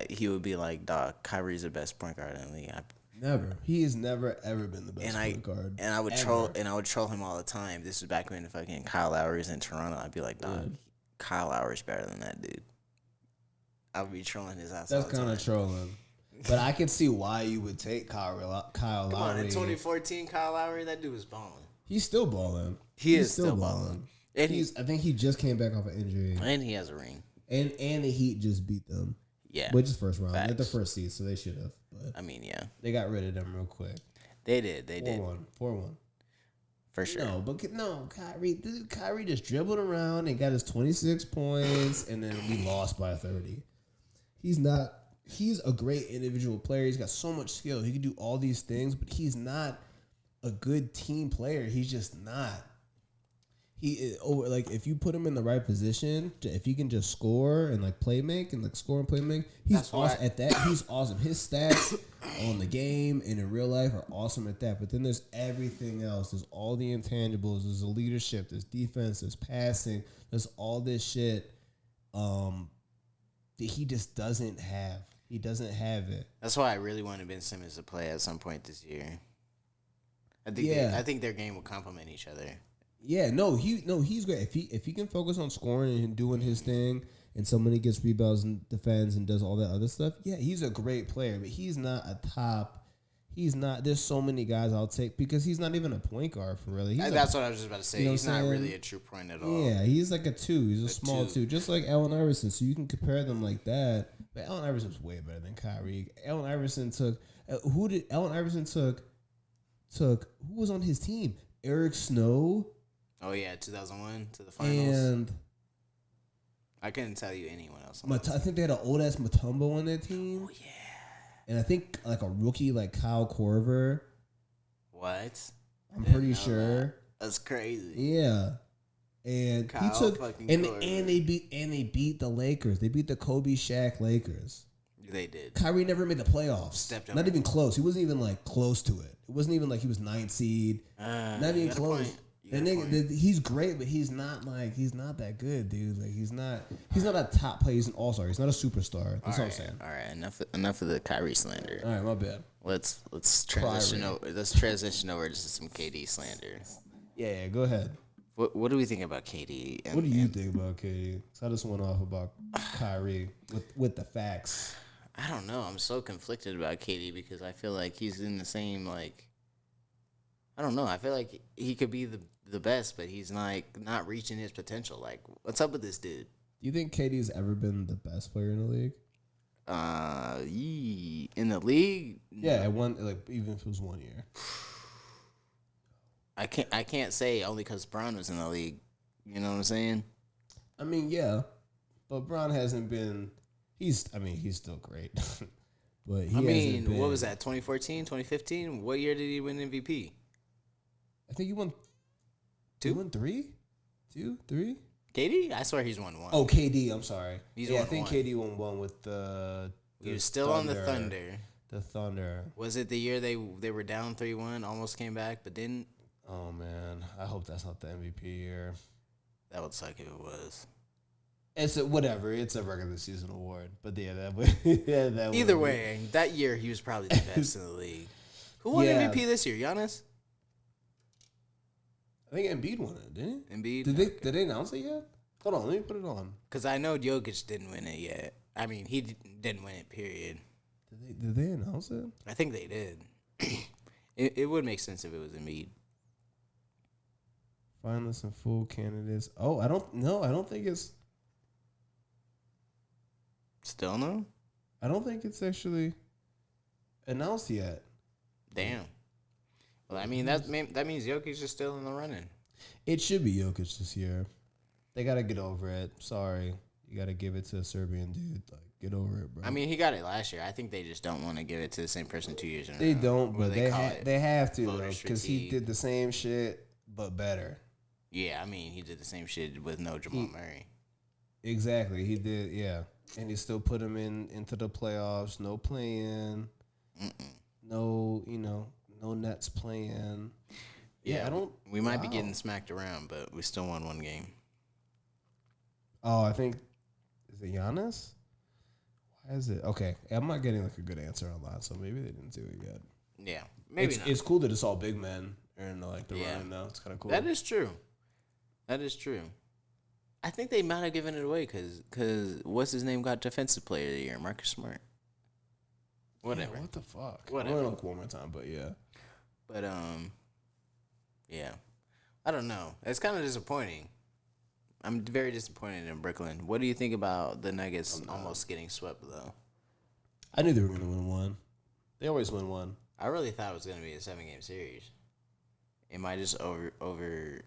He would be like, "Dog, Kyrie's the best point guard in the league." Never. He has never ever been the best point guard. And I would ever. troll him all the time. This was back when fucking Kyle Lowry was in Toronto. I'd be like, "Dog, Kyle Lowry's better than that dude." I would be trolling his ass. That's all the kind time. of trolling. But I can see why you would take Kyle Come on, Lowry. in 2014, Kyle Lowry, that dude was balling. He's still balling. He He's is still balling. And I think he just came back off an injury. And he has a ring. And the Heat just beat them. Yeah. Which is first round. They're the Facts. first seed, so they should have. But I mean, yeah. they got rid of them real quick. They did. 4-1. For sure. No, Kyrie just dribbled around and got his 26 points, and then we lost by 30. He's a great individual player. He's got so much skill. He can do all these things, but he's not a good team player. He's just not. He is like if you put him in the right position, if he can just score and like play make and like score and play make, he's awesome at that. He's awesome. His stats on the game and in real life are awesome at that. But then there's everything else. There's all the intangibles. There's the leadership. There's defense. There's passing. There's all this shit that he just doesn't have. He doesn't have it. That's why I really wanted Ben Simmons to play at some point this year. I think their game will complement each other. Yeah, he's great. If he can focus on scoring and doing his thing, and somebody gets rebounds and defends and does all that other stuff, yeah, he's a great player. But he's not a top. He's not. There's so many guys I'll take because he's not even a point guard for really. That's what I was just about to say. You know He's what I'm not saying? really a true point at all. Yeah, he's like a 2. He's a small two. 2, just like Allen Iverson. So you can compare them like that. But Allen Iverson's way better than Kyrie. Allen Iverson took who was on his team? Eric Snow. Oh yeah, 2001 to the finals. And I couldn't tell you anyone else. I think they had an old ass Mutombo on their team. Oh yeah. And I think like a rookie like Kyle Korver. What? I'm Didn't pretty know sure. that. That's crazy. Yeah. And Kyle he took fucking and Korver. they beat the Lakers. They beat the Kobe Shaq Lakers. They did. Kyrie never made the playoffs. Stepped Not over. even close. He wasn't even like close to it. It wasn't even like he was 9th seed. Not even you got a close. point. You The got a nigga, point. he's great, but he's not that good, dude. Like he's not a top player. He's an all-star. He's not a superstar. That's all I'm saying. All right, enough of the Kyrie slander. All right, my bad. Let's transition over. Let's transition over to some KD slander. Yeah, go ahead. What do we think about KD? What do you think about KD? So I just went off about Kyrie with the facts. I don't know. I'm so conflicted about KD because I feel like he's in the same like. I don't know. I feel like he could be the best, but he's not reaching his potential. Like, what's up with this dude? Do you think KD's ever been the best player in the league? In the league, Yeah, even if it was 1 year. I can't say only because Brown was in the league. You know what I'm saying? I mean, yeah, but Brown hasn't been. He's still great, but he hasn't been. What was that? 2014, 2015? What year did he win MVP? I think he won 2. He won 3, 2, 3. KD? I swear he's won 1. Oh, KD. I'm sorry. He's I won think 1. KD won 1 with the. He was still on the Thunder. The Thunder. Was it the year they were down 3-1, almost came back, but didn't? Oh man, I hope that's not the MVP year. That would suck if it was. It's whatever. It's a regular season award, but yeah, that would. Yeah, that Either would. way, that year he was probably the best in the league. Who won Yeah. MVP this year? Giannis? I think Embiid won it, didn't he? Embiid? Did they announce it yet? Hold on, let me put it on. Because I know Jokic didn't win it yet. I mean, he didn't win it, period. Did they announce it? I think they did. It would make sense if it was Embiid. Finalists and full candidates. Oh, I don't think it's. Still no? I don't think it's actually announced yet. Damn. Well, I mean, that means Jokic is still in the running. It should be Jokic this year. They got to get over it. Sorry. You got to give it to a Serbian dude. Like, get over it, bro. I mean, he got it last year. I think they just don't want to give it to the same person 2 years in a row. They don't, but they have to, voter though, because he fatigue. did the same shit, but better. Yeah, I mean, he did the same shit with no Jamal Murray. Exactly. He did, yeah. And he still put him into the playoffs. No play-in. No, no Nets playing. Yeah, I don't. We might be getting smacked around, but we still won one game. Oh, I think, is it Giannis? Why is it? Okay, I'm not getting like a good answer online, so maybe they didn't do it yet. Yeah, maybe not. It's cool that it's all big men and like the running now. It's kind of cool. That is true. I think they might have given it away because what's his name got Defensive Player of the Year, Marcus Smart. Whatever. Yeah, what the fuck? Whatever. I'm gonna look one more time, but yeah. But yeah, I don't know. It's kind of disappointing. I'm very disappointed in Brooklyn. What do you think about the Nuggets almost getting swept though? I knew they were gonna win one. They always win one. I really thought it was gonna be a 7-game series. Am I just over?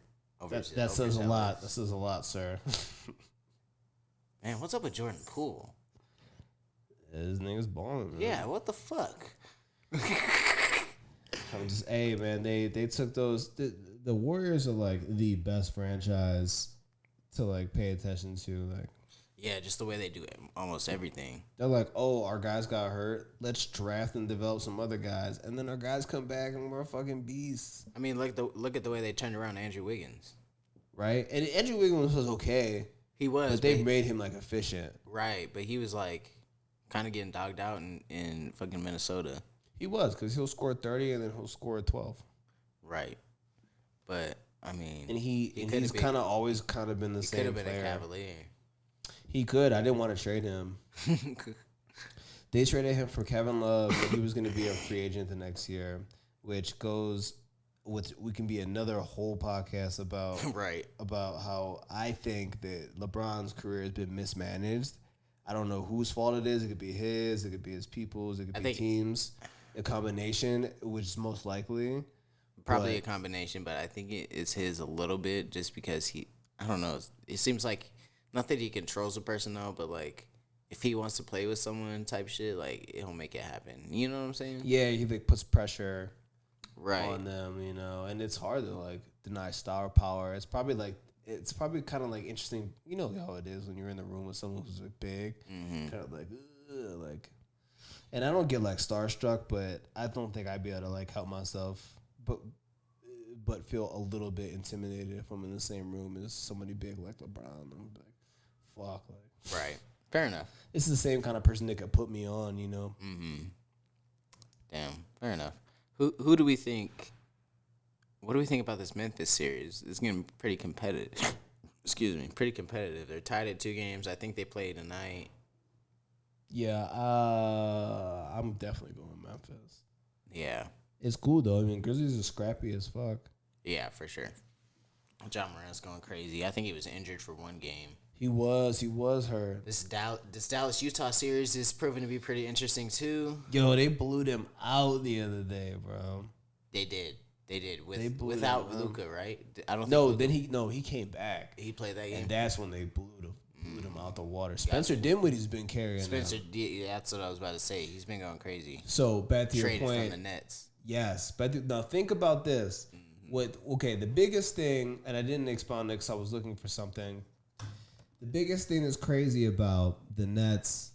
That says a lot. That says a lot, sir. Man, what's up with Jordan Poole? His nigga's balling, man. Yeah, what the fuck? I'm just, hey, man, they took those. The Warriors are like the best franchise to like pay attention to. Like, yeah, just the way they do it, almost everything. they're like, oh, our guys got hurt. Let's draft and develop some other guys, and then our guys come back and we're fucking beasts. I mean, look at the way they turned around Andrew Wiggins. Right, and Andrew Wiggins was okay. He was, but they made him like efficient. Right, but he was like kind of getting dogged out in fucking Minnesota. He was, because he'll score 30 and then he'll score 12. Right, but I mean, and he's kind of always kind of been the same player. He could have been a Cavalier. He could. I didn't want to trade him. They traded him for Kevin Love, but he was going to be a free agent the next year, which goes with we can be another whole podcast about about how I think that LeBron's career has been mismanaged. I don't know whose fault it is. It could be his. It could be his people's. It could be teams. A combination, which is most likely. Probably a combination, but I think it's his a little bit just because I don't know. It seems like, not that he controls the personnel, but like if he wants to play with someone type shit, like he'll make it happen. You know what I'm saying? Yeah, he like puts pressure on them, and it's hard to like deny star power. It's probably kind of like interesting. You know how it is when you're in the room with someone who's like big, kind of like. And I don't get like starstruck, but I don't think I'd be able to like help myself, but feel a little bit intimidated if I'm in the same room as somebody big like LeBron. I'm like, fuck, like. Right. Fair enough. It's the same kind of person that could put me on, Damn. Fair enough. Who do we think? What do we think about this Memphis series? It's getting pretty competitive. Excuse me, pretty competitive. They're tied at 2 games. I think they play tonight. Yeah, I'm definitely going Memphis. Yeah. It's cool, though. I mean, Grizzlies are scrappy as fuck. Yeah, for sure. John Morant's going crazy. I think he was injured for 1 game. He was hurt. This Dallas-Utah series is proving to be pretty interesting, too. Yo, they blew them out the other day, bro. They did. Without Luka, right? I don't. No, then he came back. He played that game, and that's when they blew them out the water. Spencer Dinwiddie's been carrying. That's what I was about to say. He's been going crazy. So back to your point. Traded from the Nets. Yes, but now think about this. The biggest thing, and I didn't expound it because I was looking for something. The biggest thing that's crazy about the Nets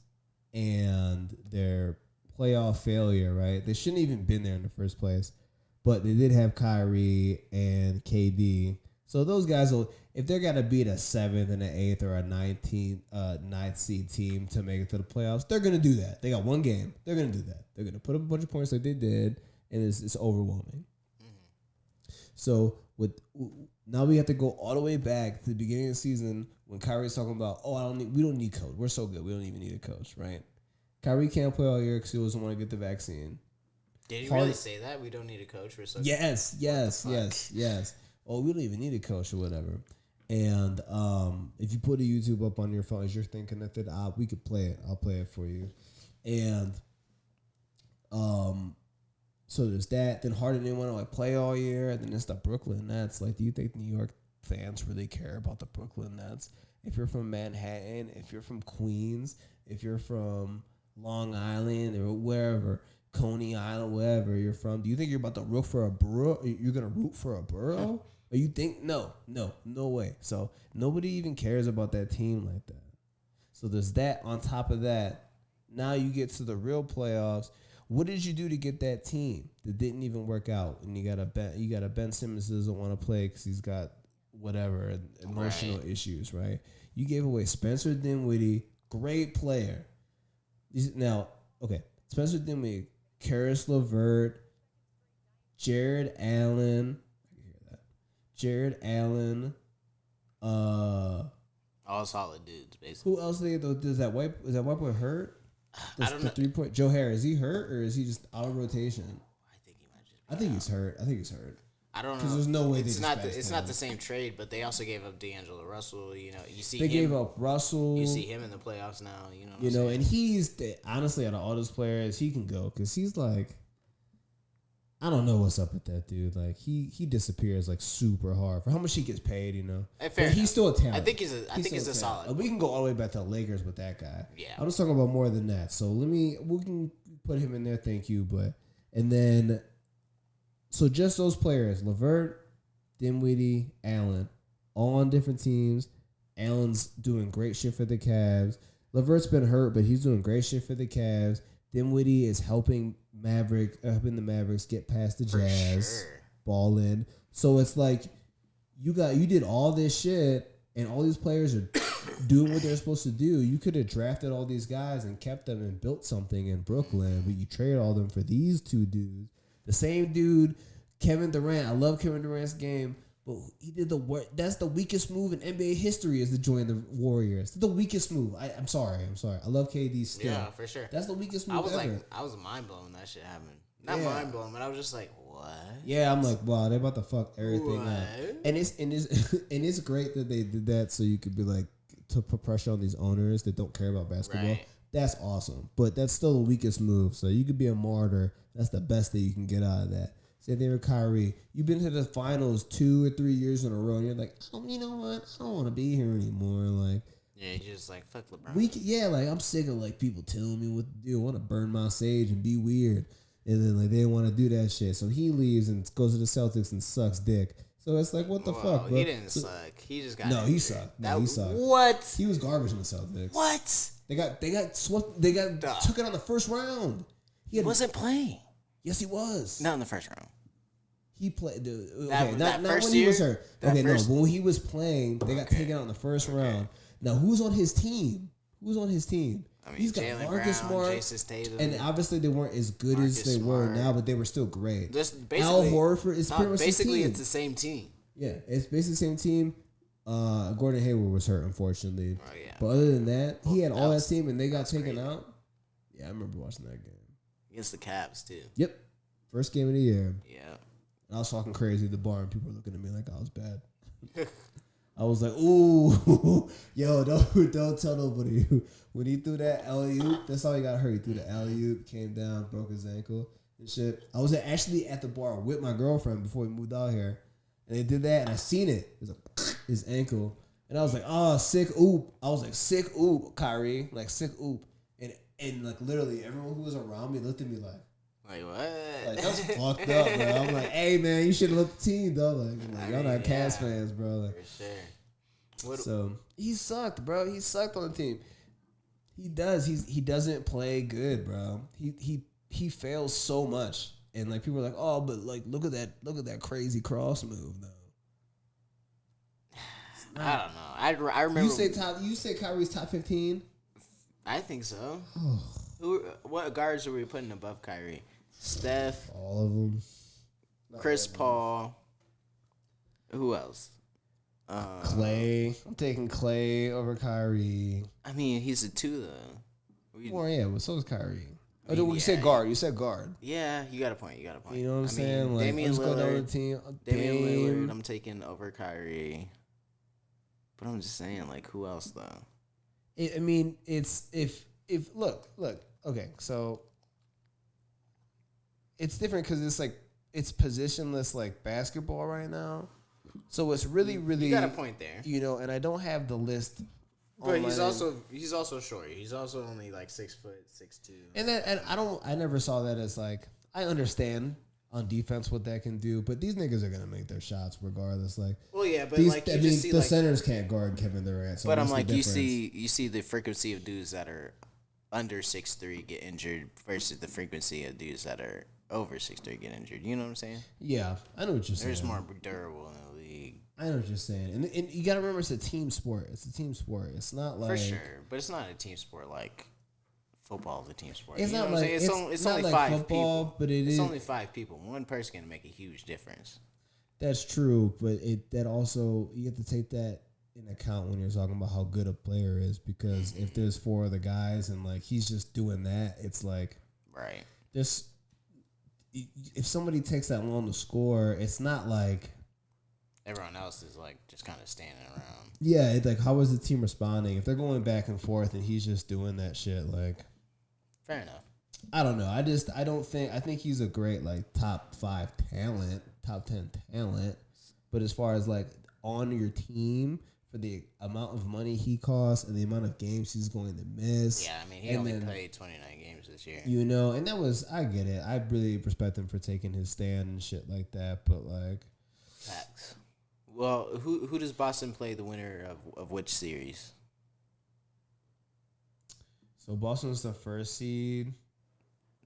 and their playoff failure, right? They shouldn't even been there in the first place. But they did have Kyrie and KD. So those guys will, if they're going to beat a 7th and an 8th or a 9th seed team to make it to the playoffs, they're going to do that. They got 1 game. They're going to do that. They're going to put up a bunch of points like they did, and it's overwhelming. So now we have to go all the way back to the beginning of the season when Kyrie's talking about, we don't need coach. We're so good. We don't even need a coach, right? Kyrie can't play all year because he doesn't want to get the vaccine. Did he really say that? We don't need a coach. We're so yes. Oh, we don't even need a coach or whatever. And if you put a YouTube up on your phone, as you're thinking that we could play it. I'll play it for you. And So there's that. Then Harden didn't want to like play all year. And then there's the Brooklyn Nets. Like, do you think New York fans really care about the Brooklyn Nets? If you're from Manhattan, if you're from Queens, if you're from Long Island or wherever, Coney Island, wherever you're from, do you think you're about to root for a borough? You're gonna root for a borough? Or you think no way. So nobody even cares about that team like that. So there's that. On top of that, now you get to the real playoffs. What did you do to get that team that didn't even work out? And you got a Ben Simmons who doesn't want to play because he's got whatever emotional issues, right? You gave away Spencer Dinwiddie, great player. Now, okay, Spencer Dinwiddie, Karis LeVert, Jared Allen. All solid dudes, basically. Who else is that white boy hurt? I don't know. 3-point Joe Harris, is he hurt or is he just out of rotation? I think he might just. I think he's hurt. I don't know. Because there's no way it's not the same trade, but they also gave up D'Angelo Russell. You know, you see they gave up Russell. You see him in the playoffs now. And he's honestly out of all those players, he can go because he's like, I don't know what's up with that dude. Like he disappears like super hard for how much he gets paid. Fair he's still a talent. I think he's a solid. We can go all the way back to the Lakers with that guy. Yeah, I'm just talking about more than that. So we can put him in there. Thank you, and then so just those players: LeVert, Dinwiddie, Allen, all on different teams. Allen's doing great shit for the Cavs. LeVert's been hurt, but he's doing great shit for the Cavs. Dinwiddie is helping the Mavericks get past the Jazz, ball in. So it's like you did all this shit, and all these players are doing what they're supposed to do. You could have drafted all these guys and kept them and built something in Brooklyn, but you traded all them for these two dudes. The same dude, Kevin Durant. I love Kevin Durant's game. But he did the work. That's the weakest move in NBA history is to join the Warriors. That's the weakest move. I'm sorry. I love KD still. Yeah, for sure. That's the weakest move ever. I was mind blown when that shit happened. Not mind blown, but I was just like, what? Yeah, I'm like, wow, they're about to fuck everything up. And it's great that they did that so you could be like to put pressure on these owners that don't care about basketball. Right. That's awesome. But that's still the weakest move. So you could be a martyr. That's the best that you can get out of that. Same thing with Kyrie. You've been to the finals 2 or 3 years in a row, and you're like, oh, you know what? I don't want to be here anymore. Like, yeah, you're just like, fuck LeBron. Like I'm sick of like people telling me what to do. I want to burn my sage and be weird, and then like they didn't want to do that shit. So he leaves and goes to the Celtics and sucks dick. So it's like, what the fuck, bro? He didn't suck. He just got he sucked. He sucked. What? He was garbage in the Celtics. What? They got swept. They took it on the first round. He wasn't playing. Yes, he was. Not in the first round. He played. Not when he was hurt. Okay, no. When he was playing, they got taken out in the first round. Now, who's on his team? I mean, he's got Jaylen Marcus Brown, Smart, Jason Tatum, and obviously they weren't as good as they were now, but they were still great. Al Horford is pretty much basically it's the same team. Yeah, it's basically the same team. Gordon Hayward was hurt, unfortunately. Oh yeah. But other than that, he had all that team, and they got taken out. Yeah, I remember watching that game against the Cavs too. Yep, first game of the year. Yeah. I was talking crazy at the bar, and people were looking at me like I was bad. I was like, "Ooh, yo, don't tell nobody." When he threw that alley-oop, that's how he got hurt. He threw the alley-oop, came down, broke his ankle and shit. I was actually at the bar with my girlfriend before we moved out here, and they did that, and I seen it. It was like his ankle, and I was like, "Oh, sick oop!" I was like, "Sick oop, Kyrie!" Like sick oop, and like literally everyone who was around me looked at me like. Like what? Like that's fucked up, bro. I'm like, hey man, you should have looked the team though. Like y'all not Cavs fans, bro. Like, for sure. So he sucked, bro. He sucked on the team. He does. He doesn't play good, bro. He fails so much, and like people are like, oh, but like look at that crazy cross move though. I don't know. I remember. You say Kyrie's top 15? I think so. What guards are we putting above Kyrie? Steph. All of them. Chris Paul. Who else? Clay. I'm taking Clay over Kyrie. I mean, he's a 2 though. Well, yeah, but so is Kyrie. You said guard. You said guard. Yeah, you got a point. You know what I'm saying? Like, Damian let's Lillard, go down the team. Damian Lillard, I'm taking over Kyrie. But I'm just saying, like, who else though? It's look. Okay, so it's different because it's like it's positionless like basketball right now. So it's really You got a point there. You know, and I don't have the list. But he's also short. He's also only like 6 foot, 6'2". And I never saw that as like I understand on defense what that can do, but these niggas are gonna make their shots regardless. Like, well, yeah, but these, like I you mean, just see the like, centers can't guard Kevin Durant. So but I'm what's like the you difference? see the frequency of dudes that are under 6'3" get injured versus the frequency of dudes that are over 6'3" get injured. You know what I'm saying? Yeah, I know what you're saying. There's more durable in the league. I know what you're saying, and you gotta remember it's a team sport. It's a team sport. It's not like For sure, but it's not a team sport like football is a team sport. It's You know not what I'm like saying? it's only not like five football, people. but It's only 5 people. One person can make a huge difference. That's true, but that also you have to take that in account when you're talking about how good a player is, because if there's 4 other guys and like he's just doing that, it's like Right. this. If somebody takes that long to score, it's not like Everyone else is like just kind of standing around. yeah. It's like how is the team responding if they're going back and forth and he's just doing that shit? Like, Fair enough. I don't know. I think he's a great like top 5 talent, top 10 talent. But as far as like on your team for the amount of money he costs and the amount of games he's going to miss. Yeah, I mean, he only played 29 games this year. You know, and I get it. I really respect him for taking his stand and shit like that. But like, Facts. Well, who does Boston play the winner of which series? so Boston's the first seed.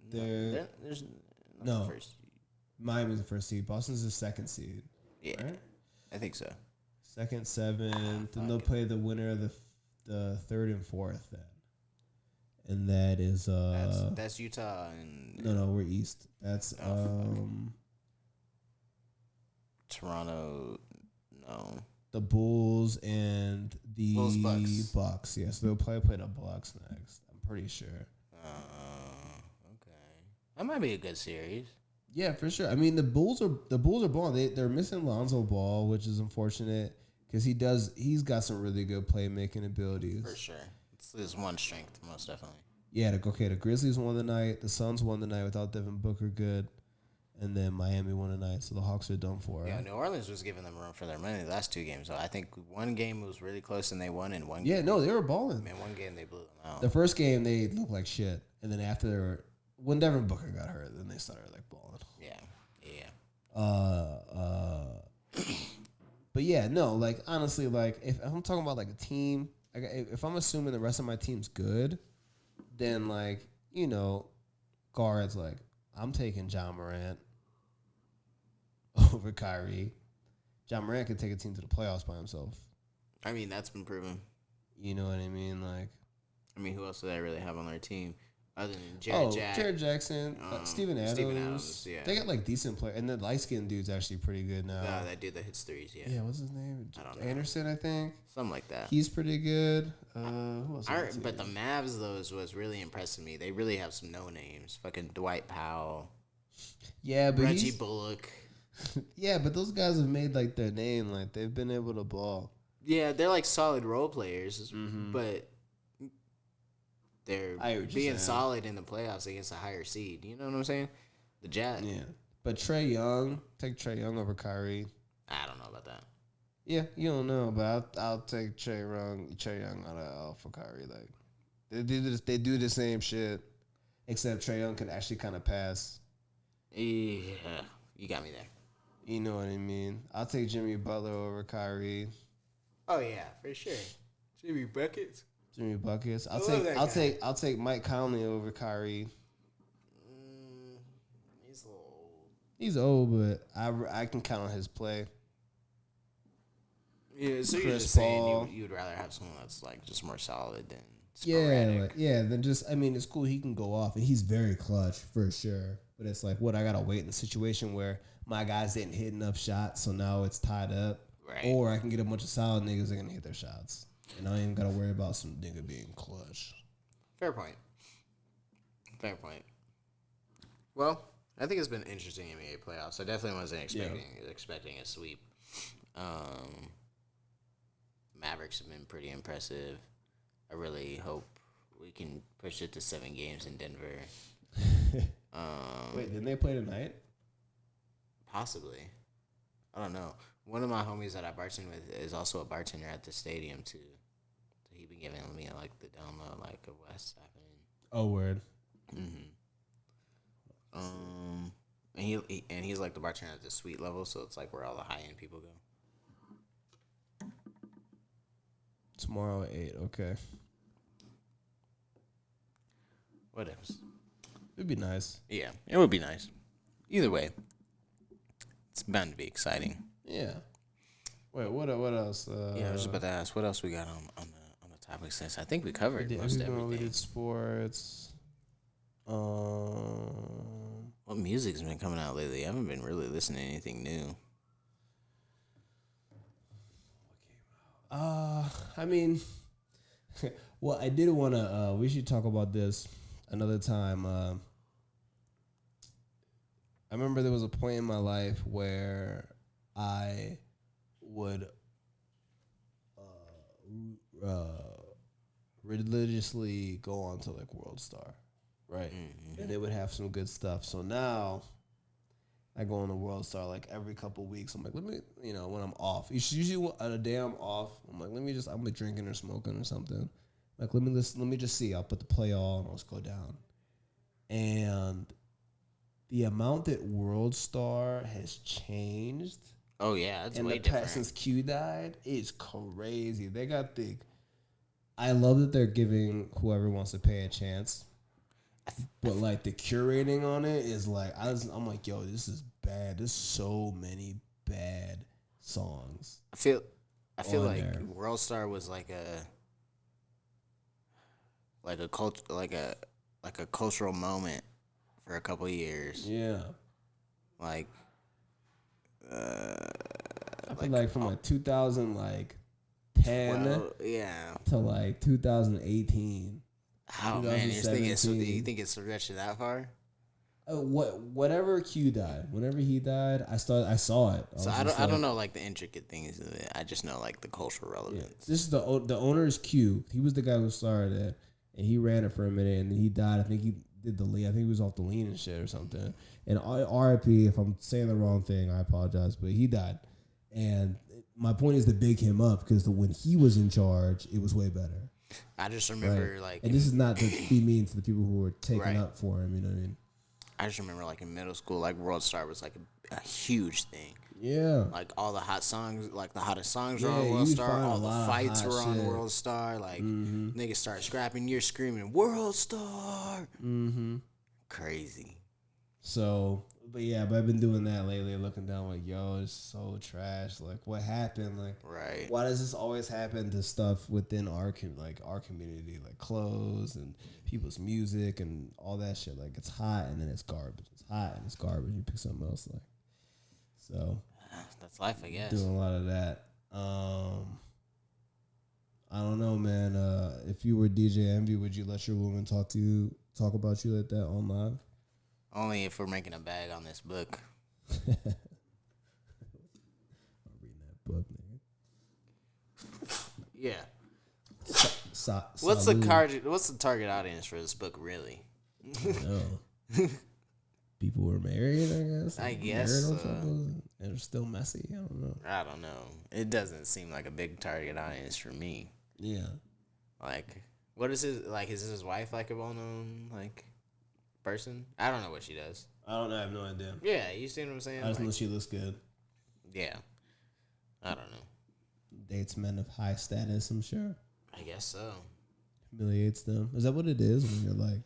There's No. first. Miami's the first seed. Boston's the second seed. Yeah, Right? I think so. Second, 7th. Then they'll play the winner of the 3rd and 4th then. And that is That's Utah and no, we're east. That's Toronto. No, the Bulls and the Bulls, Bucks. Bucks. Yeah, so they'll probably play the Bucks next. I'm pretty sure. Okay, that might be a good series. Yeah, for sure. I mean, the Bulls are balling. They're missing Lonzo Ball, which is unfortunate because he's got some really good playmaking abilities. For sure, it's his one strength, most definitely. Yeah, the Grizzlies won the night. The Suns won the night without Devin Booker good. And then Miami won the night, so the Hawks are done for. Yeah, New Orleans was giving them room for their money the last 2 games. So I think one game was really close and they won, and one Yeah, game, no, they were balling. man, one game they blew them out. The first game they looked like shit, and then after when Devin Booker got hurt, then they started like balling. Yeah. But yeah, no, like honestly, like if I'm talking about like a team, like if I'm assuming the rest of my team's good, then like guards like I'm taking John Morant over Kyrie. John Morant could take a team to the playoffs by himself. I mean, that's been proven. You know what I mean? Like, who else do they really have on their team other than Jared Jackson, Steven Adams. Yeah. They got like decent players, and the light skinned dude's actually pretty good now. That dude that hits threes, yeah. Yeah, what's his name? I don't know. Anderson, I think. Something like that. He's pretty good. Who else? But the Mavs, though, was really impressing me. They really have some no names. Fucking Dwight Powell. Yeah, but Reggie Bullock. Yeah, but those guys have made like their name. Like they've been able to ball. Yeah, they're like solid role players, but they're being solid in the playoffs against a higher seed. You know what I'm saying? The Jazz. Yeah, but take Trae Young over Kyrie. I don't know about that. Yeah, you don't know, but I'll take Trae Young out for Kyrie. Like they do the same shit, except Trae Young can actually kind of pass. Yeah, you got me there. You know what I mean? I'll take Jimmy Butler over Kyrie. Oh yeah, for sure. Jimmy Buckets. Jimmy Buckets. I'll take Mike Conley over Kyrie. He's a little old. He's old, but I can count on his play. Yeah, so you're Chris just Paul. saying you'd rather have someone that's like just more solid than sporadic. Then just it's cool. He can go off, and he's very clutch for sure. But it's like, I gotta wait in a situation where my guys didn't hit enough shots, so now it's tied up. Right. Or I can get a bunch of solid niggas that are gonna hit their shots, and I ain't gotta worry about some nigga being clutch. Fair point. Well, I think it's been interesting NBA playoffs. I definitely wasn't expecting a sweep. Mavericks have been pretty impressive. I really hope we can push it to 7 games in Denver. Wait, didn't they play tonight? Possibly. I don't know. One of my homies that I bartend with is also a bartender at the stadium too. So he been giving me like the download like of what's happening. Oh, word. And he's like the bartender at the suite level, so it's like where all the high end people go. Tomorrow at 8. Okay. Whatever. It'd be nice. Yeah, it would be nice. Either way, it's bound to be exciting. Yeah. Wait, what else? Yeah, I was just about to ask, what else we got on the topic since I think we covered most everything. We did sports. What music's been coming out lately? I haven't been really listening to anything new. I mean, well, I did want to. We should talk about this another time. I remember there was a point in my life where I would religiously go on to like World Star, right? Mm-hmm. And they would have some good stuff. So now I go on the World Star like every couple weeks. I'm like, let me, when I'm off. It's usually on a day I'm off. I'm like, I'm like drinking or smoking or something. Like, let me just see. I'll put the play all and I'll just go down. And the amount that World Star has changed. Oh yeah, it's and way the different. Since Q died, it's crazy. They got I love that they're giving whoever wants to pay a chance. But like the curating on it is like I'm like, yo, this is bad. There's so many bad songs. I feel like there. World Star was like a cultural moment for a couple years. Yeah. Like I feel like from like 2010 to like 2018. Oh man, you think it's stretched that far? Whatever Q died, whenever he died, I saw it. I don't know like the intricate things of it. I just know like the cultural relevance. Yeah. This is the owner is Q. He was the guy who started it, and he ran it for a minute, and then he died. I think he did the lean. I think he was off the lean and shit or something. And R.I.P. If I'm saying the wrong thing, I apologize, but he died. And my point is to big him up because when he was in charge, it was way better. I just remember like, and this is not to be mean to the people who were taking up for him. You know what I mean? I just remember like in middle school, like World Star was like a huge thing. Yeah. Like all the hot songs, like the hottest songs were on World Star. All the fights were on World Star. Like niggas start scrapping, you're screaming World Star. Mm-hmm. Crazy. So, but I've been doing that lately, looking down like, yo, it's so trash. Like, what happened? Like, why does this always happen to stuff within our community, like clothes and people's music and all that shit? Like, it's hot and then it's garbage. It's hot and it's garbage. You pick something else, like. So that's life, I guess. Doing a lot of that. I don't know, man. If you were DJ Envy, would you let your woman talk about you like that on live? Only if we're making a bag on this book. I'm reading that book, nigga. Yeah. What's the target audience for this book, really? No. People were married, I guess. I guess. And they're still messy. I don't know. It doesn't seem like a big target audience for me. Yeah. Like, what is his, like, is his wife like a well-known, like, person? I don't know what she does. I don't know. I have no idea. Yeah, you see what I'm saying? I just know she looks good. Yeah. I don't know. Dates men of high status, I'm sure. I guess so. Humiliates them. Is that what it is when you're like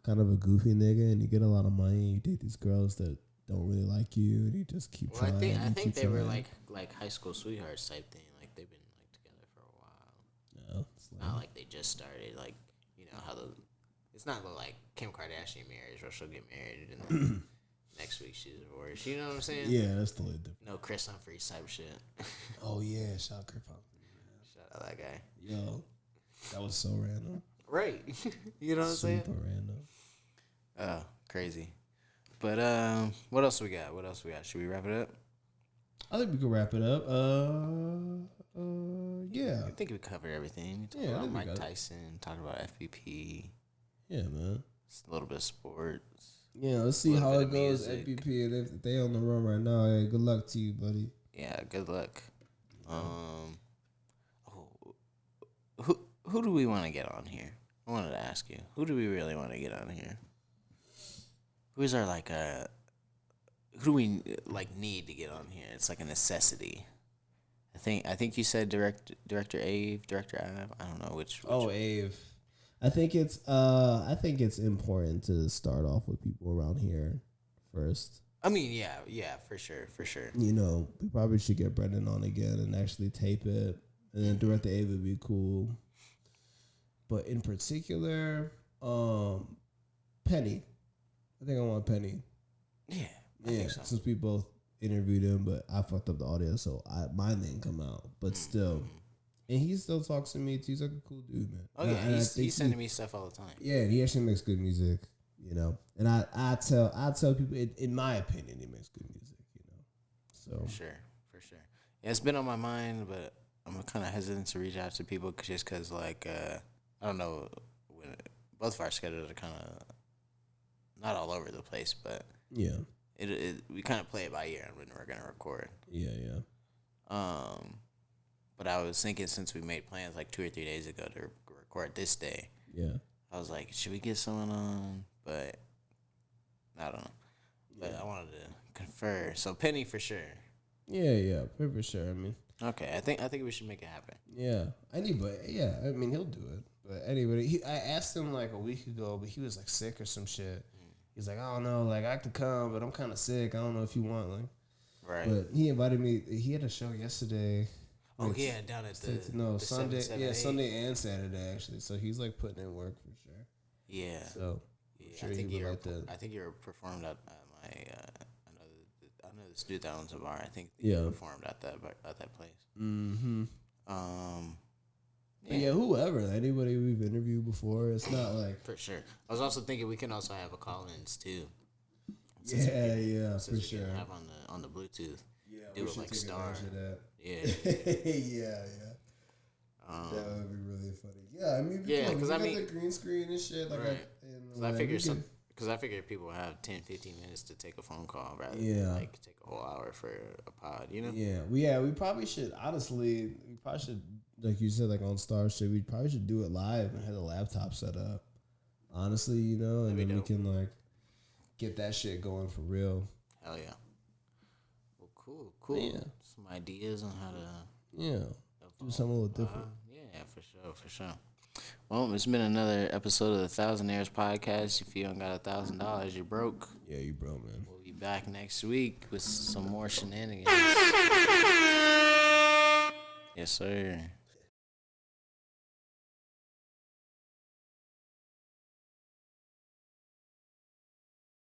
kind of a goofy nigga and you get a lot of money and you date these girls that don't really like you and you just keep trying? I think they were like high school sweethearts type thing. Like they've been like together for a while. No, it's not like they just started. Like, you know how it's not like Kim Kardashian marries or she'll get married and then next week she's divorced. You know what I'm saying? Yeah, that's totally different. No Chris Humphries type shit. Oh yeah, shout out Chris Humphries. Shout out that guy. Yo, that was so random. Right. You know what I'm saying? Super random. Oh, crazy. But what else we got? Should we wrap it up? I think we could wrap it up. Yeah. I think we covered everything. We talked about Mike Tyson, talked about FBP. Yeah, man. Just a little bit of sports. Yeah, let's see how it goes. MPP, and if they on the run right now, hey, good luck to you, buddy. Yeah, good luck. Who do we want to get on here? I wanted to ask you, who do we really want to get on here? Who's our who do we need to get on here? It's like a necessity. I think you said director Ave, director Av. I don't know which. Oh, Ave. I think it's important to start off with people around here first. I mean, yeah, for sure. You know, we probably should get Brendan on again and actually tape it, and then director Ave would be cool. But in particular, Penny. I think I want Penny. Yeah, I think so. Since we both interviewed him, but I fucked up the audio, so mine didn't come out. But still, and he still talks to me too. He's like a cool dude, man. Oh yeah, he's sending me stuff all the time. Yeah, and he actually makes good music, you know. And I tell people, in my opinion, he makes good music, you know. So for sure. Yeah, it's been on my mind, but I'm kind of hesitant to reach out to people just because, like, I don't know, both of our schedules are kind of not all over the place, but yeah, we kind of play it by ear when we're gonna record. Yeah. But I was thinking, since we made plans like 2 or 3 days ago to record this day, I was like, should we get someone on? But I don't know. But I wanted to confer. So Penny for sure. Yeah, for sure. I mean, okay, I think we should make it happen. Yeah, anybody. Yeah, I mean, he'll do it. But anybody, I asked him like a week ago, but he was like sick or some shit. He's like, I don't know, like I could come, but I'm kind of sick. I don't know if you want, like. Right. But he invited me. He had a show yesterday. Oh yeah, down at the Sunday. Sunday and Saturday actually. So he's like putting in work for sure. Yeah. So sure, I think you performed at my. I know this dude that owns a bar. I think you performed at that place. Mm-hmm. Yeah, whoever, anybody we've interviewed before, it's not like for sure. I was also thinking we can also have a call-ins too. For sure. Have on the Bluetooth. Yeah, do it like Star. Yeah. Yeah. That would be really funny. Yeah, I mean, because the green screen and shit. Like, right. I figured people have 10, 15 minutes to take a phone call rather than like take a whole hour for a pod, you know? Yeah, we probably should, honestly, like you said, like on Star shit, we probably should do it live and have the laptop set up. Honestly, you know, and then we can like get that shit going for real. Hell yeah. Well, cool. Yeah. Some ideas on how to do something a little different. Yeah, for sure. Well, it's been another episode of the Thousandaires podcast. If you don't got $1,000, you're broke. Yeah, you broke, man. We'll be back next week with some more shenanigans. Yes, sir.